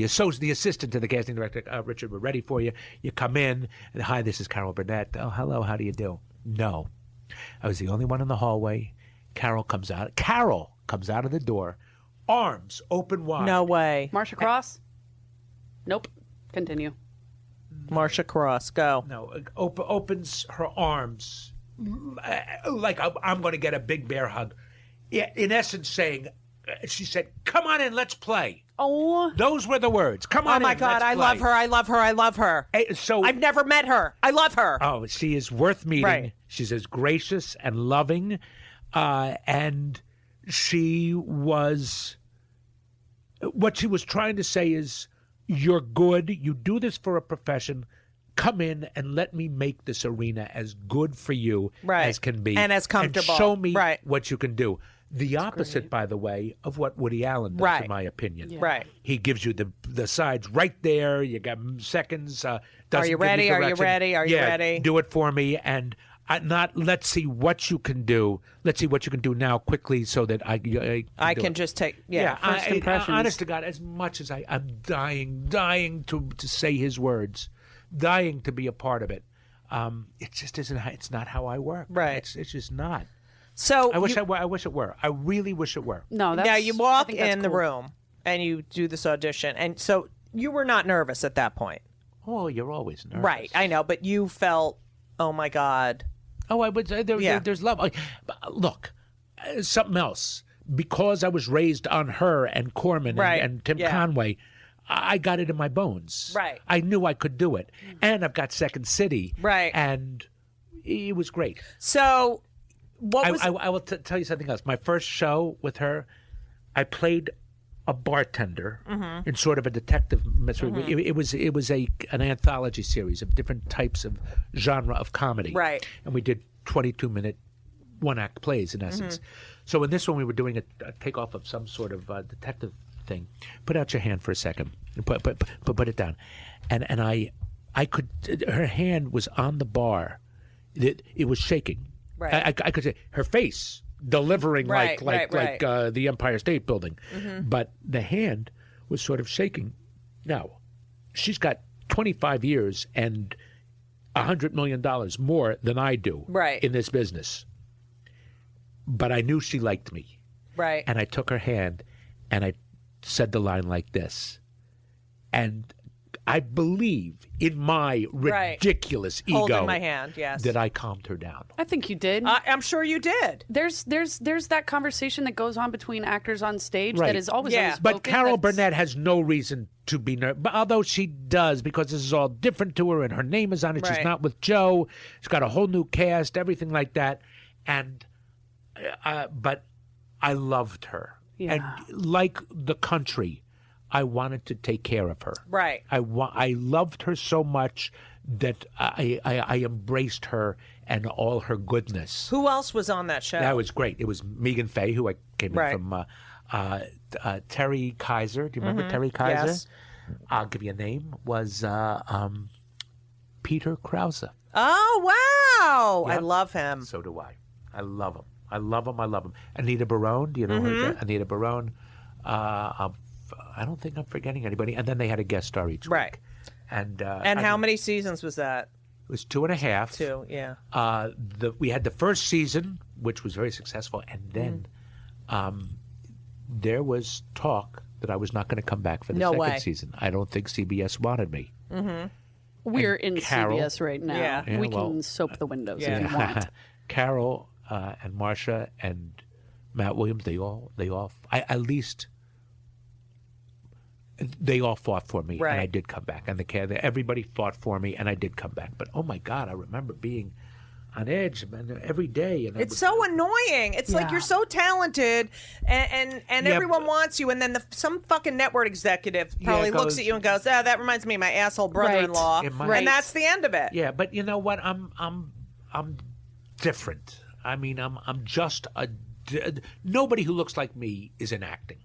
assistant to the casting director, Richard, we're ready for you. You come in, and hi, this is Carol Burnett. Oh, hello, how do you do? No, I was the only one in the hallway. Carol comes out of the door, arms open wide.
No way.
Marsha Cross? Nope. Continue.
Marsha Cross. Go.
No, opens her arms like I'm going to get a big bear hug. Yeah, in essence, saying, she said, "Come on in, let's play."
Oh.
Those were the words. Come on
Oh my
in,
God,
let's
I
play.
love her. I love her. I love her.
So
I've never met her. I love her.
Oh, she is worth meeting.
Right.
She's as gracious and loving, and she was. What she was trying to say is, "You're good. You do this for a profession. Come in and let me make this arena as good for you
Right.
as can be,
And as comfortable.
And show me
Right.
what you can do." The opposite, by the way, of what Woody Allen does,
Right.
in my opinion.
Yeah. Right.
He gives you the sides right there. You got seconds. Doesn't
you
give
ready? Are you
direction.
ready? Are you
Yeah,
ready?
Do it for me, and not let's see what you can do. Let's see what you can do now quickly, so that I
I
do
can
it.
just take.
Yeah,
first impressions.
honest to God, as much as I'm dying to say his words, dying to be a part of it. It just isn't. It's not how I work.
Right.
It's just not.
So
I wish it were. I really wish it were.
No, that's
now you
I
walk
think that's
in the
cool.
room and you do this audition, and so you were not nervous at that point,
Oh, you're always nervous.
right? I know, but you felt, oh my God.
Oh, I would say
Yeah.
there's love. Look, something else. Because I was raised on her and Corman
Right.
and Tim
Yeah.
Conway, I got it in my bones.
Right.
I knew I could do it. And I've got Second City.
Right.
And it was great.
So what was
I will tell you something else. My first show with her, I played a bartender
Mm-hmm.
in sort of a detective mystery. It was an anthology series of different types of genre of comedy.
Right.
And we did 22-minute one-act plays in essence. So in this one, we were doing a takeoff of some sort of detective thing. Put out your hand for a second. Put it down. And I could. Her hand was on the bar. It was shaking.
Right.
I could say her face delivering
Right,
like
right.
the Empire State Building, but the hand was sort of shaking. Now, she's got 25 years and $100 million more than I do
Right.
in this business. But I knew she liked me.
right?
And I took her hand and I said the line like this. And I believe in my
Right.
ridiculous
Holding
ego
my hand, yes.
that I calmed her down.
I think you did.
I'm sure you did.
There's that conversation that goes on between actors on stage
Right.
that is always
Yeah.
unspoken.
But Carol
That's-
Burnett has no reason to be nervous, although she does, because this is all different to her and her name is on it.
Right.
She's not with Joe. She's got a whole new cast, everything like that. And but I loved her.
Yeah.
And like the country, I wanted to take care of her.
Right.
I loved her so much that I embraced her and all her goodness.
Who else was on that show?
That was great. It was Megan Fay, who I came
Right.
in from. Terry Kaiser. Do you remember Terry Kaiser?
Yes.
I'll give you a name. Was Peter Krause.
Oh, wow. I
Yep.
love him.
So do I. I love him. I love him. I love him. Anita Barone. Do you know her? Anita Barone. I don't think I'm forgetting anybody. And then they had a guest star each
Right.
week. And
How many seasons was that?
It was 2.5.
Two, yeah.
We had the first season, which was very successful, and then there was talk that I was not going to come back for the
No
second
way.
season. I don't think CBS wanted me.
We're in
Carol.
CBS right now.
Yeah.
Yeah,
We
well-
can soap the windows
Yeah.
if you want.
Carol and Marcia and Matt Williams, they all, at least they all fought for me,
Right.
and I did come back. And everybody fought for me, and I did come back. But oh my God, I remember being on edge, man, every day. And
It's so annoying. It's like
Yeah.
you're so talented, and
Yeah,
everyone
but-
wants you, and then some fucking network executive probably looks
goes-
at you and goes, "Ah, that reminds me of my asshole brother-in-law,"
It might.
Right.
and that's the end of it.
Yeah, but you know what? I'm different. I mean, I'm just nobody who looks like me is in acting.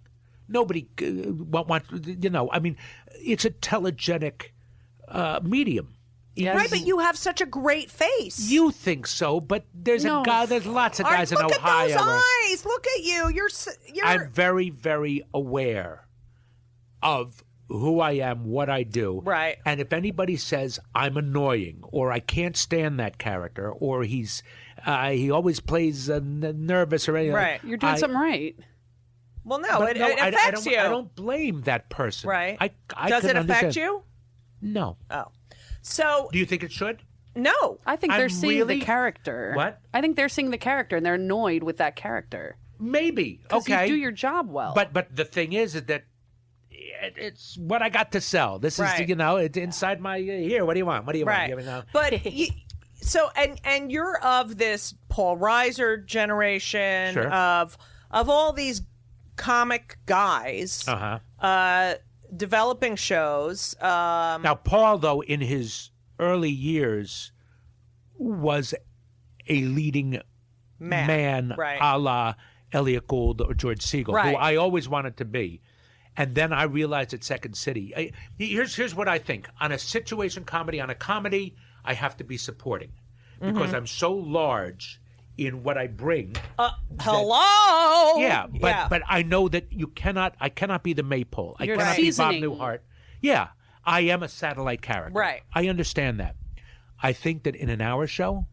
Nobody want I mean, it's a telegenic medium.
Yes.
Right, but you have such a great face.
You think so, but there's
No.
a guy. There's lots of
All right,
guys in
look
Ohio.
at those eyes. Look at you. You're.
I'm very, very aware of who I am, what I do.
Right.
And if anybody says I'm annoying or I can't stand that character or he always plays nervous or anything,
Right.
You're doing something right.
well, no,
But
it
I
affects
don't,
you.
I don't blame that person.
Right.
I
Does
can
it affect
understand.
you?
No.
Oh, so
Do you think it should?
no.
I think they're
I'm
seeing
really-
the character.
What?
I think they're seeing the character and they're annoyed with that character.
Maybe.
'Cause
Okay.
you do your job well.
But the thing is that it's what I got to sell. This
Right.
is it's inside my here. What do you want? What do you
Right.
want? You know?
But so and you're of this Paul Reiser generation
Sure.
of all these comic guys developing shows.
Now, Paul, though, in his early years, was a leading man,
right.
a la Elliot Gould or George Segal,
Right.
who I always wanted to be. And then I realized at Second City, here's what I think. On a situation comedy, on a comedy, I have to be supporting because I'm so large in what I bring.
Hello.
Yeah, but I know that I cannot be the maypole. I
You're
cannot be Bob
seasoning.
Newhart. Yeah, I am a satellite character.
Right.
I understand that. I think that in an hour show,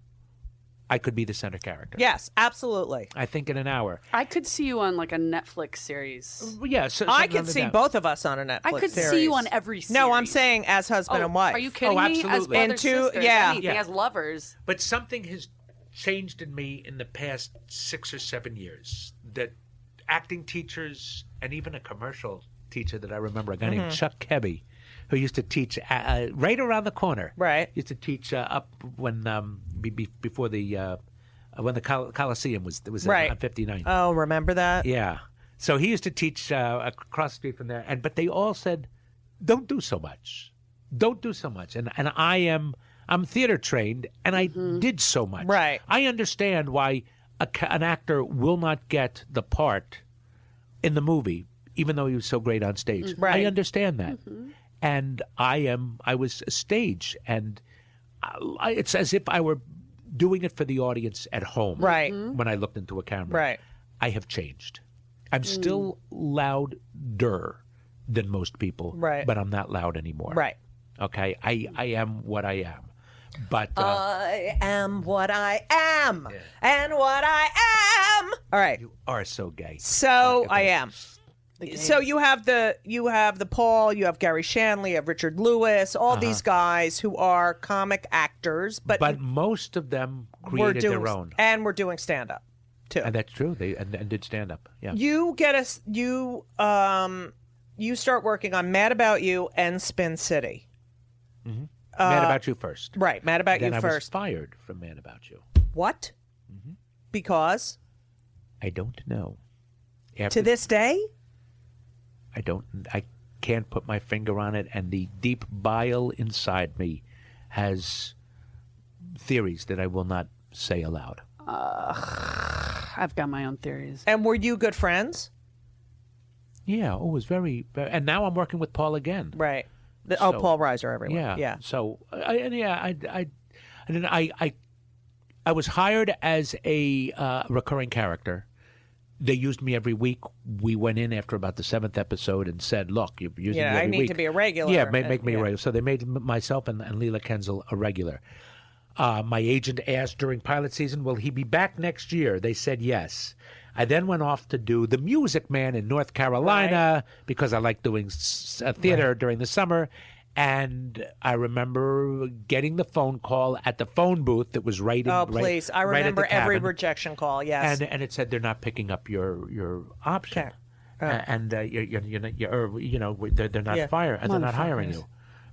I could be the center character.
Yes, absolutely.
I think in an hour.
I could see you on like a Netflix series.
Well, yeah,
I
something
could
under
see
that.
both of us on a Netflix
I could
series.
see you on every series.
No, I'm saying as husband and wife.
Are you kidding
Oh,
me? As
absolutely.
brother
And two-
sisters,
yeah.
anything,
Yeah.
as lovers.
But something has changed in me in the past 6 or 7 years. That acting teachers and even a commercial teacher that I remember, a guy
Mm-hmm.
named Chuck Kebby, who used to teach right around the corner.
Right.
Used to teach up when before the when the Coliseum was
Right.
on 59.
Oh, remember that?
Yeah. So he used to teach across the street from there, but they all said, "Don't do so much, don't do so much." And I'm theater trained, and I did so much.
Right.
I understand why an actor will not get the part in the movie, even though he was so great on stage.
Right.
I understand that, and I was a stage, and it's as if I were doing it for the audience at home.
Right.
When I looked into a camera.
Right.
I have changed. I'm still louder than most people,
Right.
but I'm not loud anymore.
Right.
Okay? I am what I am. But
I am what I am, and what I am. All right.
you are so gay.
So
Okay.
I am. So you have the Paul, you have Gary Shanley, you have Richard Lewis, all these guys who are comic actors, but
most of them
we're
created
doing
their own.
and we're doing stand up too.
And that's true. They and did stand up. Yeah.
You get us you start working on Mad About You and Spin City.
Mad About You first.
Right, Mad About
Then
You
I was
first.
fired from Mad About You.
What? Because
I don't know. After
to this day?
I can't put my finger on it, and the deep bile inside me has theories that I will not say aloud.
I've got my own theories.
And were you good friends?
Yeah, it was very, and now I'm working with Paul again.
Right.
So-
Paul Reiser, everyone.
Yeah.
Yeah.
So I was hired as a recurring character. They used me every week. We went in after about the 7th episode and said, "Look, you're using me
Yeah, I
every
need
week.
to be a regular."
Yeah, make me a
Yeah.
regular." So they made myself and Leela Kenzel a regular. My agent asked during pilot season, "Will he be back next year?" They said yes. I then went off to do The Music Man in North Carolina because I like doing theater during the summer. And I remember getting the phone call at the phone booth that was right in.
Oh,
right-
please. I
right at
remember
the
every
cabin.
rejection call. Yes.
And it said they're not picking up your option,
Okay.
and they're not
Yeah.
they're not hiring you.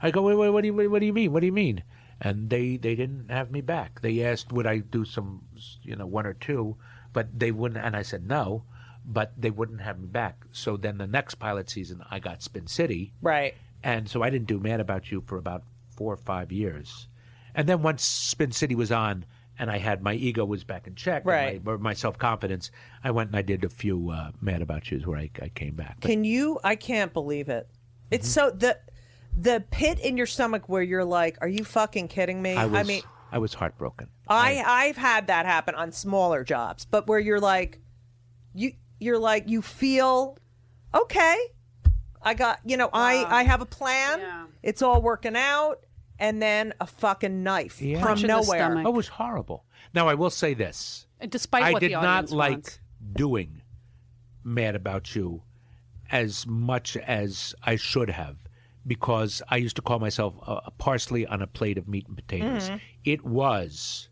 I go, wait, what do you mean? What do you mean? And they didn't have me back. They asked would I do some, one or two, but they wouldn't. And I said no, but they wouldn't have me back. So then the next pilot season, I got Spin City.
Right.
And so I didn't do Mad About You for about 4 or 5 years. And then once Spin City was on and I had my ego was back in check,
Right.
and my self-confidence, I went and I did a few Mad About Yous where I came back. But
I can't believe it. It's so, the pit in your stomach where you're like, are you fucking kidding me?
I was heartbroken.
I've had that happen on smaller jobs, but where you're like, you feel, okay, I got, I have a plan.
Yeah.
It's all working out. And then a fucking knife
Yeah.
from
Punch in the
nowhere.
stomach.
It was horrible. Now, I will say this.
Despite
I
what
did
the
not
audience
like
wants.
doing Mad About You as much as I should have, because I used to call myself a parsley on a plate of meat and potatoes.
Mm-hmm.
It was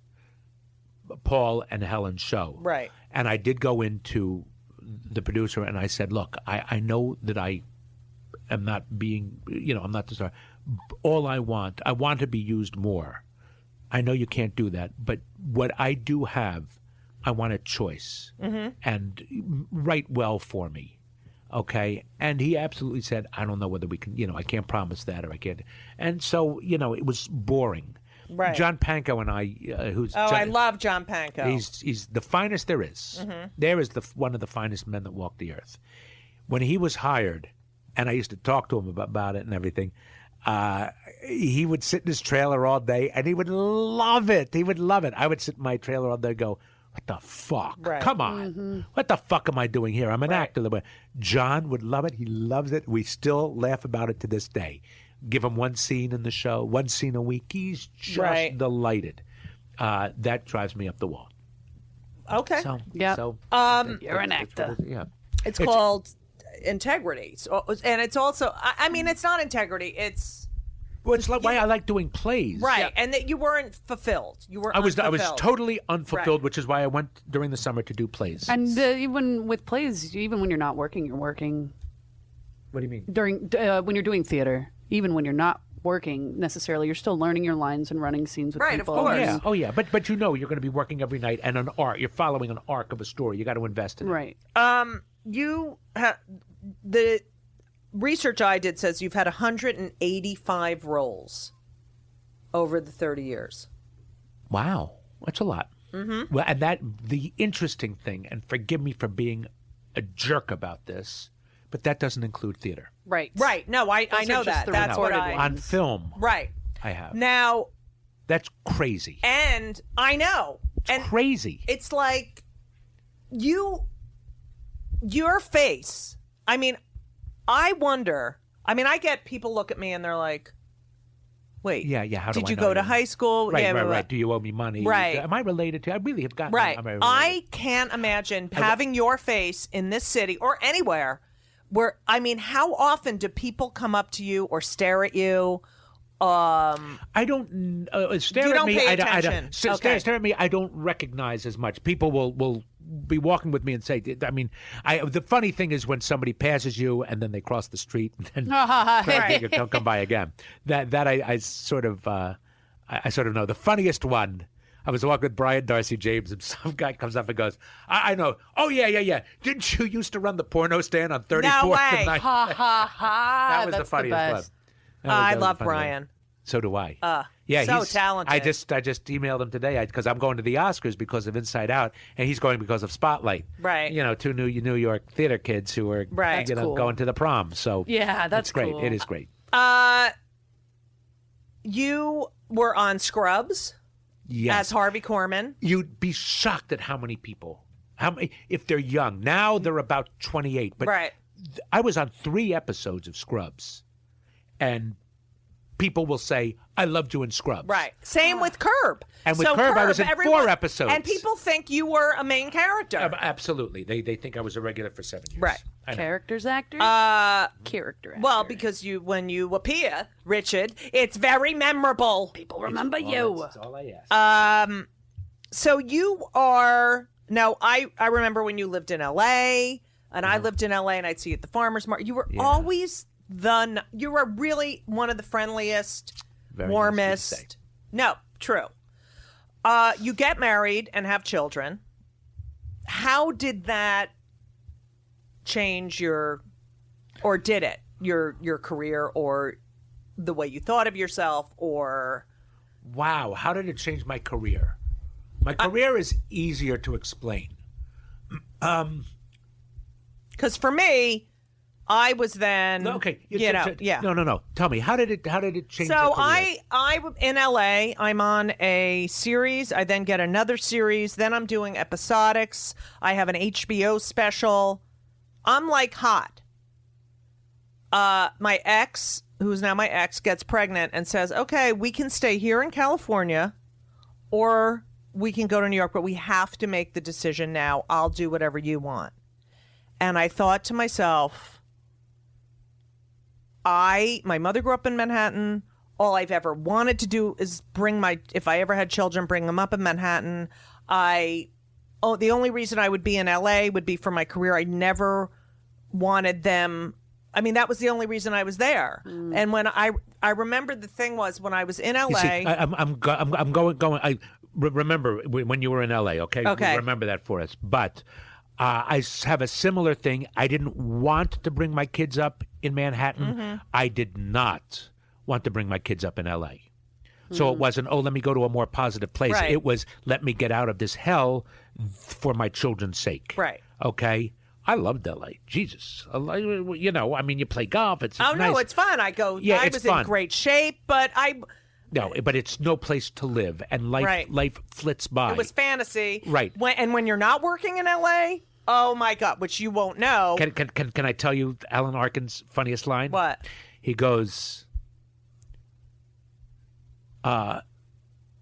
Paul and Helen's show.
Right.
And I did go into the producer and I said, look, I know that I am not being, I'm not the star. All I want to be used more. I know you can't do that, but what I do have, I want a choice and write well for me. Okay. And he absolutely said, I don't know whether we can, I can't promise that or I can't. And so, it was boring.
Right.
John Pankow and I, who's
I love John Pankow.
He's the finest there is. There is one of the finest men that walk the earth. When he was hired, and I used to talk to him about it and everything, he would sit in his trailer all day, and he would love it. He would love it. I would sit in my trailer all day and go, what the fuck?
Right.
Come on. What the fuck am I doing here? I'm an actor. John would love it. He loves it. We still laugh about it to this day. Give him one scene in the show, one scene a week. He's just delighted. That drives me up the wall.
Okay.
So,
Yep.
so
You're an actor.
Yeah.
It's called integrity. So, and it's also, I mean, it's not integrity. It's
Well, it's like why I like doing plays.
right. And that you weren't fulfilled. You were
I was
unfulfilled.
totally unfulfilled,
Right.
which is why I went during the summer to do plays.
And even with plays, even when you're not working, you're working
What do you mean?
during when you're doing theater. Even when you're not working necessarily, you're still learning your lines and running scenes with
Right, of
people.
course.
Yeah. Oh, yeah. But you're going to be working every night, and an arc. You're following an arc of a story. You got to invest in it.
Right.
The research I did says you've had 185 roles over the 30 years.
Wow, that's a lot. Mm-hmm. Well, and the interesting thing, and forgive me for being a jerk about this, but that doesn't include theater.
Right.
Right. No, I
Those
know
are just
that.
the
That's what
recorded
I.
On film,
Right.
I have.
Now,
That's crazy.
and I know. And
Crazy.
it's like your face. I mean, I wonder. I mean, I get people look at me and they're like, wait.
Yeah. How do
Did
I
you
know
go to
you?
high school?
Right,
yeah,
right,
blah, blah.
right. Do you owe me money?
Right.
Am I related to? I really have gotten.
Right.
Am I related?
I can't imagine having your face in this city or anywhere where, I mean, how often do people come up to you or stare at you?
I don't stare
You
at
don't
me.
pay
I don't
attention. Okay.
stare at me. I don't recognize as much. People will be walking with me and say, I mean, the funny thing is when somebody passes you and then they cross the street and then don't come by again. That I sort of I sort of know. The funniest one. I was walking with Brian Darcy James, and some guy comes up and goes, I know. Oh, yeah. Didn't you used to run the porno stand on 34th
No way.
and 9th?
Ha ha ha.
That was the
That's
funniest
best.
one.
I
That was
love
the funny one.
Brian.
So do I.
so
he's
talented.
I just emailed him today because I'm going to the Oscars because of Inside Out, and he's going because of Spotlight.
Right.
You know, two New York theater kids who are
Right.
you know
Cool.
going to the prom. So
Yeah, that's
it's great.
cool.
It is great.
You were on Scrubs
Yes.
as Harvey Korman.
You'd be shocked at how many people. How many? If they're young now, they're about 28. But
Right.
I was on 3 episodes of Scrubs, and people will say, "I loved you in Scrubs."
Right. Same with Curb.
And with
So
Curb, I was in 4 episodes.
And people think you were a main character.
Absolutely. They think I was a regular for 7 years.
Right.
I know.
Characters actor? Character actor.
Well, because when you appear, Richard, it's very memorable.
people remember you.
That's all I ask.
So you are now. I remember when you lived in L.A. and I lived in L.A. and I'd see you at the farmers market. You were always you were really one of the friendliest,
Very nice
warmest.
of you to say.
No, true. You get married and have children. How did that change your career or the way you thought of yourself or
Wow, how did it change my career? My career is easier to explain.
because for me, I was then
Okay,
yeah.
No. Tell me, how did it change?
So
your career?
I in LA, I'm on a series. I then get another series. Then I'm doing episodics. I have an HBO special. I'm like hot. My ex, who's now my ex, gets pregnant and says, "Okay, we can stay here in California, or we can go to New York, but we have to make the decision now. I'll do whatever you want." And I thought to myself, my mother grew up in Manhattan. All I've ever wanted to do is if I ever had children, bring them up in Manhattan. The only reason I would be in LA would be for my career. I never wanted them. I mean, that was the only reason I was there. And when I remember the thing was when I was in LA.
You see, I'm going. Remember when you were in LA, okay?
Okay.
Remember that for us. But I have a similar thing. I didn't want to bring my kids up in Manhattan. I did not want to bring my kids up in LA. So it wasn't, let me go to a more positive place.
Right.
It was, let me get out of this for my children's sake.
Right.
Okay? I loved LA. Jesus. You know, I mean, you play golf. It's
Oh,
nice.
no, it's fun. I
it's
was
fun.
in great shape, but
No, but it's no place to live, and
Right.
life flits by.
it was fantasy.
Right.
When you're not working in LA, oh my God, which you won't know.
Can I tell you Alan Arkin's funniest line?
What?
He goes,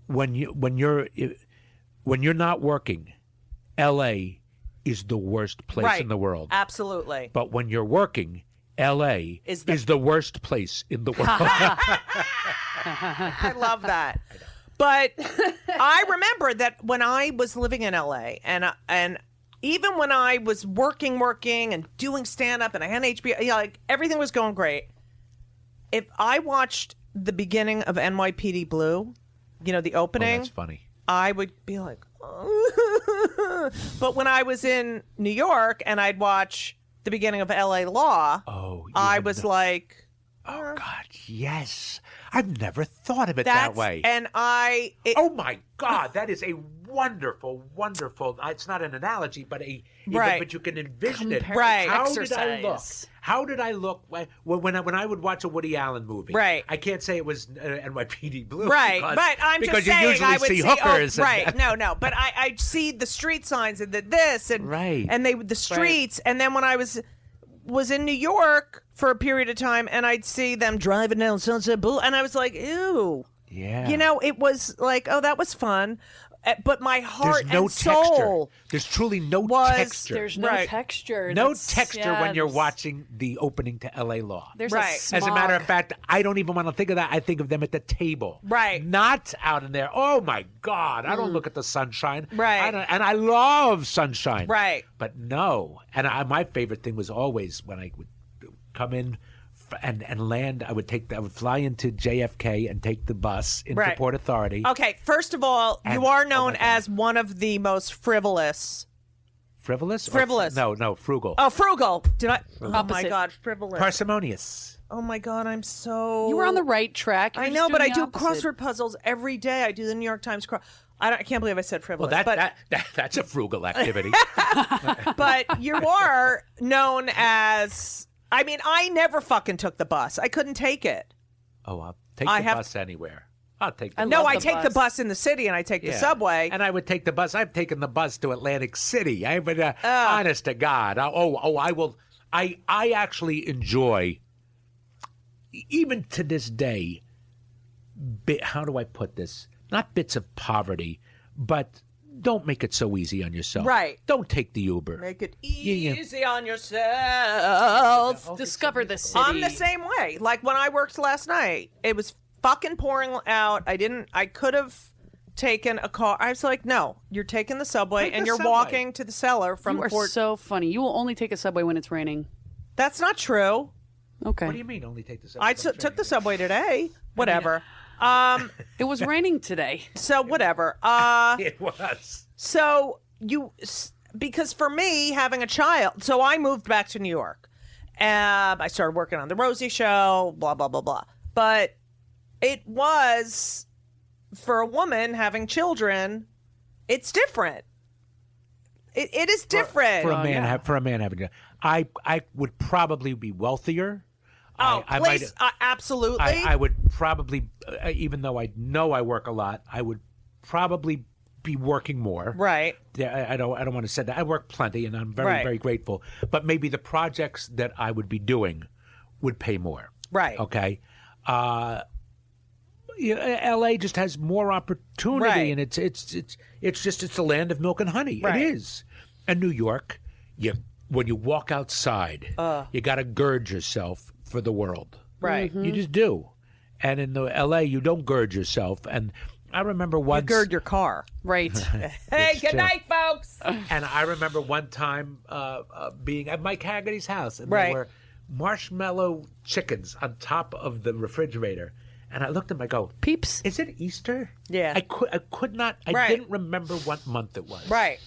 when you're not working, L.A. is the worst place
Right.
in the world.
Absolutely.
But when you're working, L.A.
Is
is
the-
the worst place in the world.
I love that. But I remember that when I was living in LA and even when I was working and doing stand up and I had HBO, like everything was going great. If I watched the beginning of NYPD Blue, the
Oh,
opening,
that's funny.
I would be like, but when I was in New York and I'd watch the beginning of LA Law,
Oh, you
I
have
was
no-
like,
Oh God, yes. I've never thought of it that way.
And
Oh my God, that is a wonderful, wonderful. It's not an analogy, but
Right.
But you can envision it.
Right.
How
Exercise.
did I look? How did I look when I would watch a Woody Allen movie?
Right.
I can't say it was NYPD Blue.
Right,
because,
but I'm
because
just
you
saying
usually
I would
see
see
hookers.
Oh, right, no, but I see the street signs and this and
Right.
and the streets, and then when I was in New York for a period of time, and I'd see them driving down Sunset Boulevard, and I was like, ew,
Yeah.
it was like, oh, that was fun, but my heart
There's no
and soul
texture. There's truly no
was-
texture.
There's no
Right.
texture.
no
That's-
texture
yeah,
when you're
there's-
watching the opening to L.A. Law.
There's
Right.
As a matter of
smog.
fact, I don't even want to think of that. I think of them at the table.
Right.
Not out in there. Oh, my God. I don't look at the sunshine.
Right.
And I love sunshine.
Right.
But no. And my favorite thing was always when I would come in and land, I would fly into JFK and take the bus into
Right.
Port Authority.
Okay, first of all,
And-
you are
oh
known
my God.
as one of the most frivolous
Frivolous? Or
Frivolous.
No, frugal.
Oh, frugal. Did I? Oh my
Opposite.
God, frivolous.
Parsimonious.
Oh my God, I'm so.
You were on the right track. You were
I
just
know, but
doing
I
the
do
opposite.
crossword puzzles every day. I do the New York Times cross. I can't believe I said frivolous.
Well,
but
that's a frugal activity.
but you are known as. I mean, I never fucking took the bus. I couldn't take it.
Oh, I'll take
I
the
have-
bus anywhere. I'll take the
I
bus.
No,
love
I
the
take the
bus.
bus in the city and I take the
Yeah.
subway.
And I would take the bus. I've taken the bus to Atlantic City. Honest to God. I will. I actually enjoy, even to this day, how do I put this? Not bits of poverty, but don't make it so easy on yourself.
Right.
Don't take the Uber.
Make it
Yeah.
easy on yourself.
Discover the city.
I'm the same way. Like when I worked last night, it was fucking pouring out. I could have taken a car. I was like, no, you're taking the subway
Take
and
the
you're
subway.
walking to the cellar from
You are
Fort.
so funny. You will only take a subway when it's raining.
That's not true.
Okay.
What do you mean? Only take the subway?
I took the subway today. Whatever.
It was raining today.
So whatever.
It was.
So because for me, having a child, so I moved back to New York. I started working on the Rosie Show, blah, blah, blah, blah. But it was, for a woman having children, it's different. It is different.
For a man having I would probably be wealthier.
Oh,
I
please, absolutely.
I would probably, even though I know I work a lot, I would probably be working more.
Right.
Yeah, I don't want to say that. I work plenty, and I'm very,
Right.
very grateful. But maybe the projects that I would be doing would pay more.
Right.
Okay. L.A. just has more opportunity,
Right.
and it's the land of milk and honey.
Right.
It is. And New York, when you walk outside, you got to gird yourself for the world.
Right.
You just do. And in the L.A., you don't gird yourself. And I remember once.
You gird your car.
Right.
Hey, good
true.
night, folks.
And I remember one time being at Mike Haggerty's house, and
Right.
there were marshmallow chickens on top of the refrigerator. And I looked at them, I go,
Peeps.
is it Easter?
Yeah.
I could not, I
Right.
didn't remember what month it was.
Right.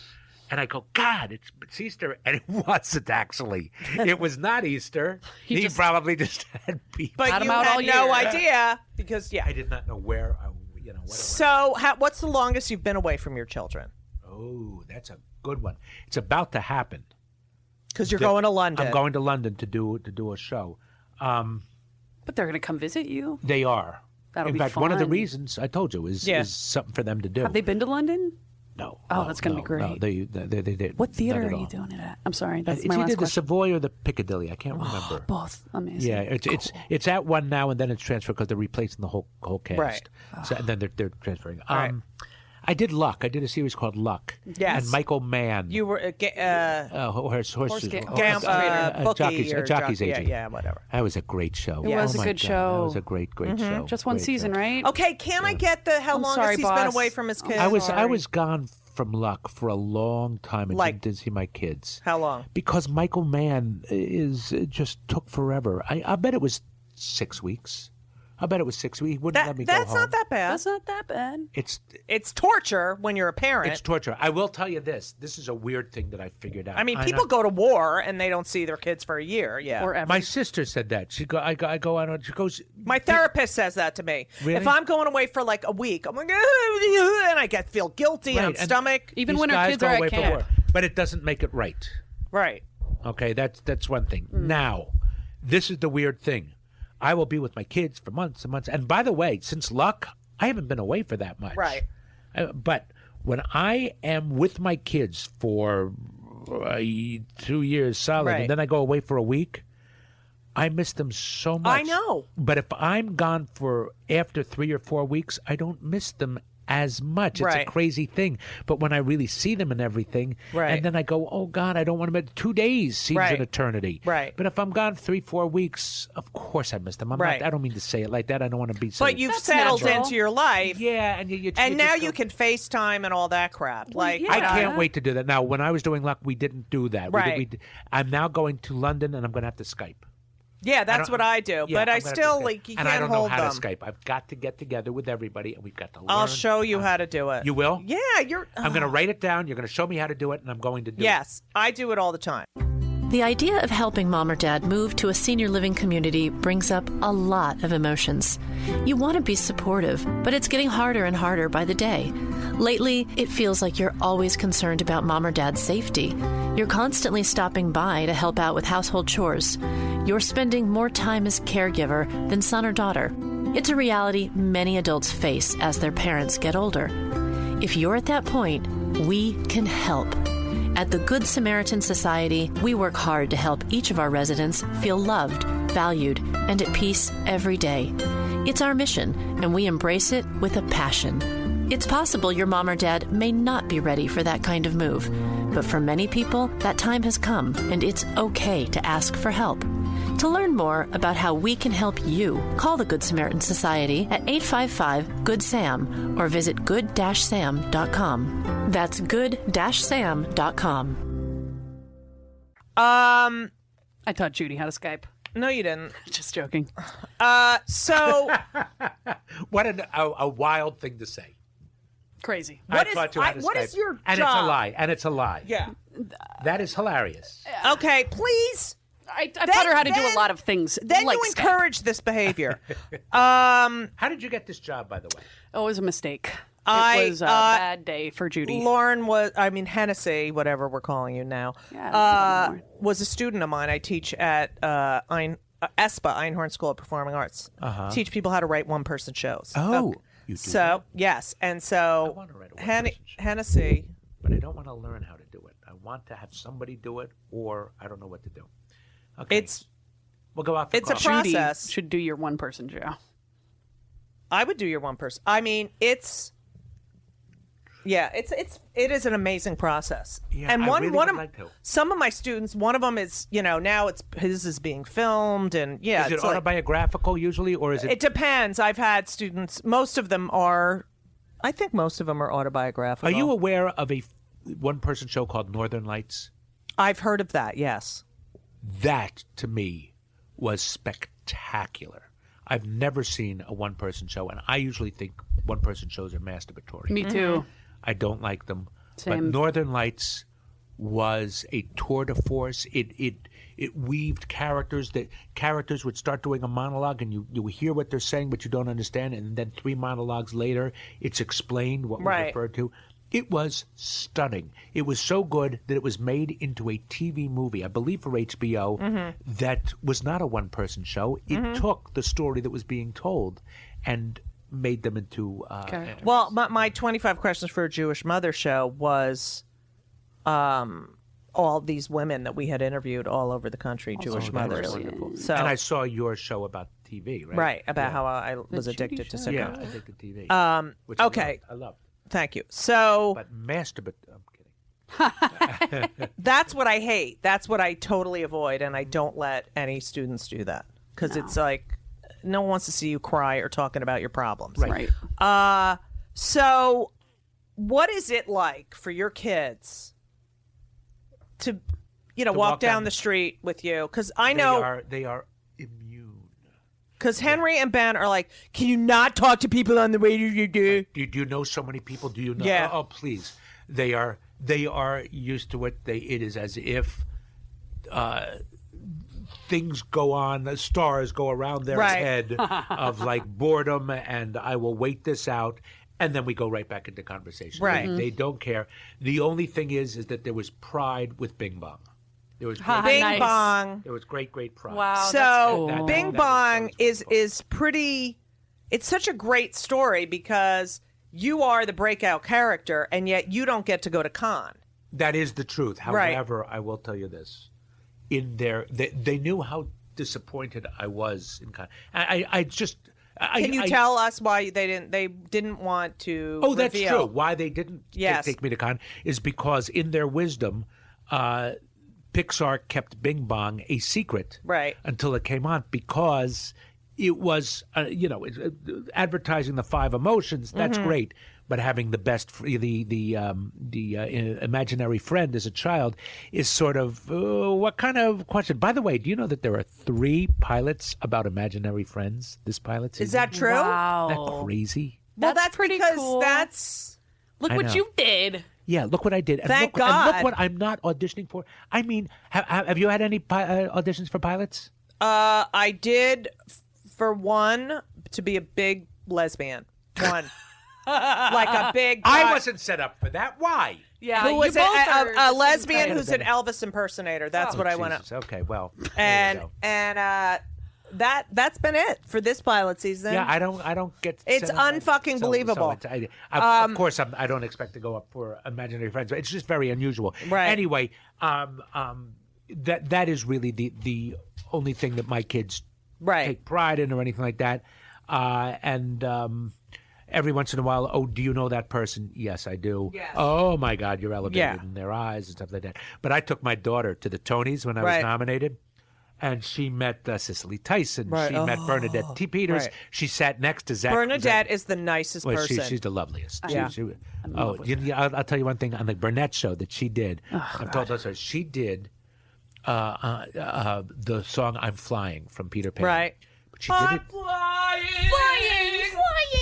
And I go, God, it's Easter. And it wasn't actually. It was not Easter. He probably just had beef.
But
Had 'em
you
out
had
all
no
year.
idea because, yeah.
I did not know where, whatever.
So, what's the longest you've been away from your children?
Oh, that's a good one. It's about to happen.
Because you're going to London.
I'm going to London to do a show.
But they're going to come visit you.
They are.
That'll
In
be
fact, one of the
fun.
reasons I told you is something for them to do.
Have they been to London?
No.
Oh,
no,
that's gonna be
no,
great.
No, they did.
What theater
Not
are
at
you
all.
doing it at? I'm sorry. That's
It's
my
either
last
the
question.
Savoy or the Piccadilly. I can't remember.
Both amazing.
Yeah, it's at one now, and then it's transferred because they're replacing the whole cast.
Right.
So, and then they're transferring.
Right.
I did Luck. I did a series called Luck.
Yes.
And Michael Mann.
You were
horses.
bookie or
jockey's
jockey.
agent.
Yeah, whatever.
That was a great show.
It was
Oh
a
my
good
God,
show.
That was a great show.
Just one
Great
season,
show.
right?
Okay, can I get the how
I'm
long
sorry,
has he been
boss.
away from his kids?
I was
Sorry.
gone from Luck for a long time and
Like-
didn't see my kids.
How long?
Because Michael Mann just took forever. I bet it was 6 weeks. I bet it was 6 weeks. He wouldn't let me go
That's
home.
not that bad.
That's not that bad.
It's torture when you're a parent.
It's torture. I will tell you this. This is a weird thing that I figured out.
I mean,
I'm
people
not-
go to war and they don't see their kids for a year. Yeah.
Or ever.
My sister said that. I go out. She goes.
My therapist says that to me.
Really?
If I'm going away for like a week, I'm like, and I feel guilty
Right,
and
and-
stomach.
Even
These
when our
guys
kids
go
are
away
at
for
camp.
war. But it doesn't make it right.
Right.
Okay, that's one thing. Now, this is the weird thing. I will be with my kids for months and months. And by the way, since Luck, I haven't been away for that much.
Right.
But when I am with my kids for 2 years solid,
Right.
and then I go away for a week, I miss them so much.
I know.
But if I'm gone for after 3 or 4 weeks, I don't miss them as much. It's a
Right.
crazy thing. But when I really see them and everything,
Right.
and then I go, oh God, I don't want to miss 2 days seems
Right.
an eternity.
Right.
But if I'm gone 3-4 weeks, of course I miss them.
Right.
I don't mean to say it like that. I don't want to be so.
But you've
That's
settled
natural.
into your life.
yeah, and you
And now
just go-
you can FaceTime and all that crap. Like,
yeah.
I
you know,
can't wait to do that. Now, when I was doing Luck, we didn't do that.
Right.
I'm now going to London, and I'm going to have to Skype.
Yeah, that's what I do.
Yeah,
but I
I'm gonna have to
still,
Skype.
like, you
and
can't
I don't know
hold
how
them.
to Skype. I've got to get together with everybody, and we've got to learn.
I'll show you how to do it.
You will?
Yeah, you're.
I'm going to write it down. You're going to show me how to do it, and I'm going to do it.
Yes, I do it all the time.
The idea of helping mom or dad move to a senior living community brings up a lot of emotions. You want to be supportive, but it's getting harder and harder by the day. Lately, it feels like you're always concerned about mom or dad's safety. You're constantly stopping by to help out with household chores. You're spending more time as caregiver than son or daughter. It's a reality many adults face as their parents get older. If you're at that point, we can help. At the Good Samaritan Society, we work hard to help each of our residents feel loved, valued, and at peace every day. It's our mission, and we embrace it with a passion. It's possible your mom or dad may not be ready for that kind of move, but for many people, that time has come, and it's okay to ask for help. To learn more about how we can help you, call the Good Samaritan Society at 855-GOOD-SAM or visit good-sam.com. That's good-sam.com.
I taught Judy how to Skype.
No, you didn't.
Just joking.
So
What a wild thing to say.
Crazy.
What
I
is-
taught you how to
what
Skype,
is your
and
job?
it's a lie. And it's a lie.
yeah.
That is hilarious.
Okay, please.
I taught her how to do a lot of things.
Then
like
you
Skype.
encourage this behavior.
How did you get this job, by the way?
Oh, it was a mistake.
I,
It was a bad day for Judy.
Hennessy, whatever we're calling you now,
Yeah,
was a student of mine. I teach at ESPA, Einhorn School of Performing Arts. Teach people how to write one-person shows.
Oh, you do
So, yes. And so,
wanna write a one-person show.
Hennessy,
But I don't want to learn how to do it. I want to have somebody do it, or I don't know what to do. Okay. We'll go out for
it's a
coffee.
Judy
process.
should do your one-person show.
I would do your one person. I mean, it is an amazing process.
Yeah,
and
I
one
really
one
would
of
like to.
some of my students, one of them is, now his is being filmed, and
Is it
it's like,
autobiographical usually, or is it?
it depends. I've had students. Most of them are. I think most of them are autobiographical.
Are you aware of a one-person show called Northern Lights?
I've heard of that. Yes.
That, to me, was spectacular. I've never seen a one-person show, and I usually think one-person shows are masturbatory.
Me too.
I don't like them.
Same.
But Northern Lights was a tour de force. It weaved characters. That characters would start doing a monologue, and you hear what they're saying, but you don't understand. And then 3 monologues later, it's explained what was
Right.
referred to. It was stunning. It was so good that it was made into a TV movie, I believe for HBO, that was not a one-person show. It took the story that was being told and made them into...
Okay.
Well, my 25 Questions for a Jewish Mother show was all these women that we had interviewed all over the country, Jewish
that was
mothers.
wonderful.
So,
And I saw your show about TV, right?
right, about
Yeah.
how I was
Judy
addicted to
show.
sitcoms.
Yeah, I think the TV. Which
okay.
I loved.
Thank you. So
But masturbate... I'm kidding.
that's what I hate. That's what I totally avoid, and I don't let any students do that because it's like no one wants to see you cry or talking about your problems.
Right.
Right.
So, what is it like for your kids to, walk down the street with you? Because I know,
They are immune.
because Henry and Ben are like, can you not talk to people on the way you do?
Do you know so many people? Do you know?
Yeah.
Oh, please. They are used to it. It is as if things go on, the stars go around their
Right.
head of like boredom, and I will wait this out. And then we go right back into conversation.
Right.
They don't care. The only thing is that there was pride with Bing Bong. There was great,
Bing
Nice.
Bong.
there was great pride.
Wow.
So
cool.
That-
Bing
that
Bong
was
is
wonderful.
pretty. It's such a great story because you are the breakout character, and yet you don't get to go to con.
That is the truth.
Right.
However, I will tell you this: they knew how disappointed I was in con.
Can you tell us why they didn't want to?
Oh, that's
reveal?
true. Why they didn't
Yes.
take me to con is because, in their wisdom, Pixar kept Bing Bong a secret
Right.
until it came on because it was, advertising the 5 emotions. That's great, but having the best, imaginary friend as a child is sort of what kind of question? By the way, do you know that there are 3 pilots about imaginary friends this pilot season?
Is that true?
Wow.
Isn't that crazy?
Well,
That's
that's
pretty
because
cool.
that's
Look
I
what
know.
you did.
Yeah, look what I did. And
Thank
look, And look
God.
what I'm not auditioning for. I mean, have you had any auditions for pilots?
I did for one to be a big lesbian. One. Like a big
I wasn't set up for that. Why?
Yeah,
who
you
was
both are
a
the
lesbian
same
who's an Elvis impersonator. That's what I want
Jesus.
to.
Okay, well, there
And
you go.
that's been it for this pilot season.
Yeah, I don't get.
It's
set up.
unfucking believable.
Of course, I don't expect to go up for imaginary friends, but it's just very unusual.
Right.
Anyway, that is really the only thing that my kids
Right.
take pride in or anything like that. Every once in a while, oh, do you know that person? Yes, I do.
Yes.
Oh my God, you're elevated
Yeah.
in their eyes and stuff like that. But I took my daughter to the Tonys when I was
Right.
nominated. And she met Cicely Tyson.
Right.
She met Bernadette T. Peters.
Right.
She sat next to Zach.
Bernadette is the nicest
Well,
person.
she's the loveliest.
Yeah.
I'll tell you one thing on the Burnett show that she did. I've told us she did the song "I'm Flying" from Peter Pan.
Right.
But she did it.
flying.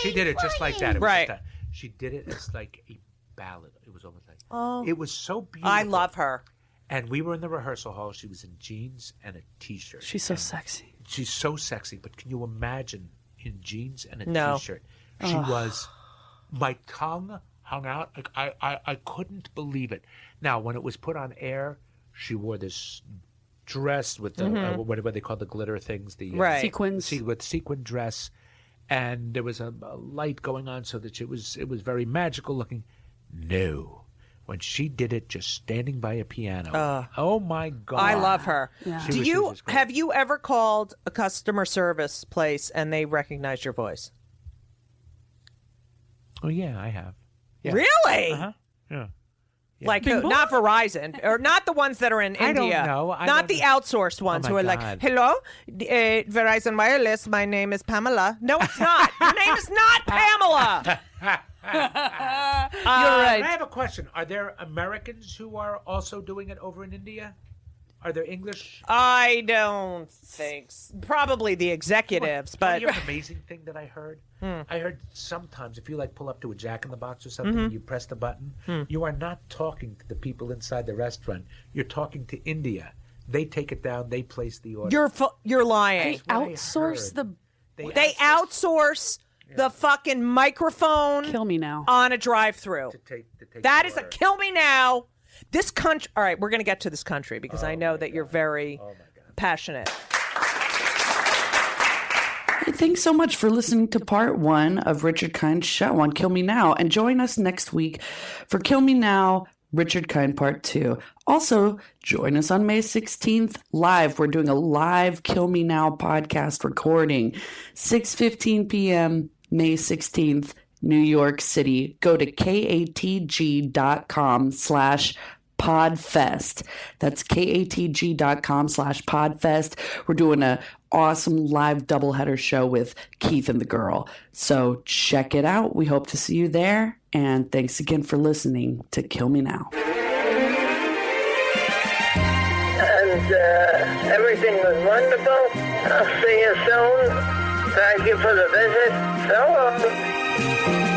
She did it just like that. It was
Right.
just she did it as like a ballad. It was almost like it was so beautiful.
I love her.
And we were in the rehearsal hall. She was in jeans and a T-shirt.
She's so sexy.
She's so sexy, but can you imagine in jeans and a
No.
T-shirt? She was. My tongue hung out. Like I couldn't believe it. Now, when it was put on air, she wore this dress with the what do they call the glitter things? The
Right.
Sequins.
with sequin dress, and there was a light going on so that it was very magical looking. No. When she did it, just standing by a piano. Oh my God!
I love her.
Yeah.
She was great.
Have you ever called a customer service place and they recognized your voice?
Oh yeah, I have. Yeah.
Really?
Uh-huh. Yeah.
Like not Verizon or not the ones that are in
I don't
India.
know. I
Not
don't
the
know.
outsourced ones
my
who are
God.
like, "Hello, Verizon Wireless. My name is Pamela." No, it's not. Your name is not Pamela.
You're
I
right.
have a question. Are there Americans who are also doing it over in India? Are there English?
I don't think. Probably the executives,
But
but
you know an amazing thing that I heard. I heard sometimes if you like pull up to a Jack in the Box or something, and you press the button, you are not talking to the people inside the restaurant. You're talking to India. They take it down. They place the order.
you're lying.
That's what I
Outsource
heard.
the.
They outsource the fucking microphone
Kill me now.
on a drive-through.
to take
That
the
is a
order.
kill me now. This country. All right, we're going to get to this country because I know that you're very passionate.
Thanks so much for listening to part 1 of Richard Kind's show on Kill Me Now. And join us next week for Kill Me Now, Richard Kind Part 2. Also, join us on May 16th live. We're doing a live Kill Me Now podcast recording, 6:15 p.m., May 16th, New York City. Go to katg.com/podfest. That's katg.com/podfest. We're doing a awesome live doubleheader show with Keith and the Girl. So check it out. We hope to see you there. And thanks again for listening to Kill Me Now.
And everything was wonderful. I'll see you soon. Thank you for the visit. So long.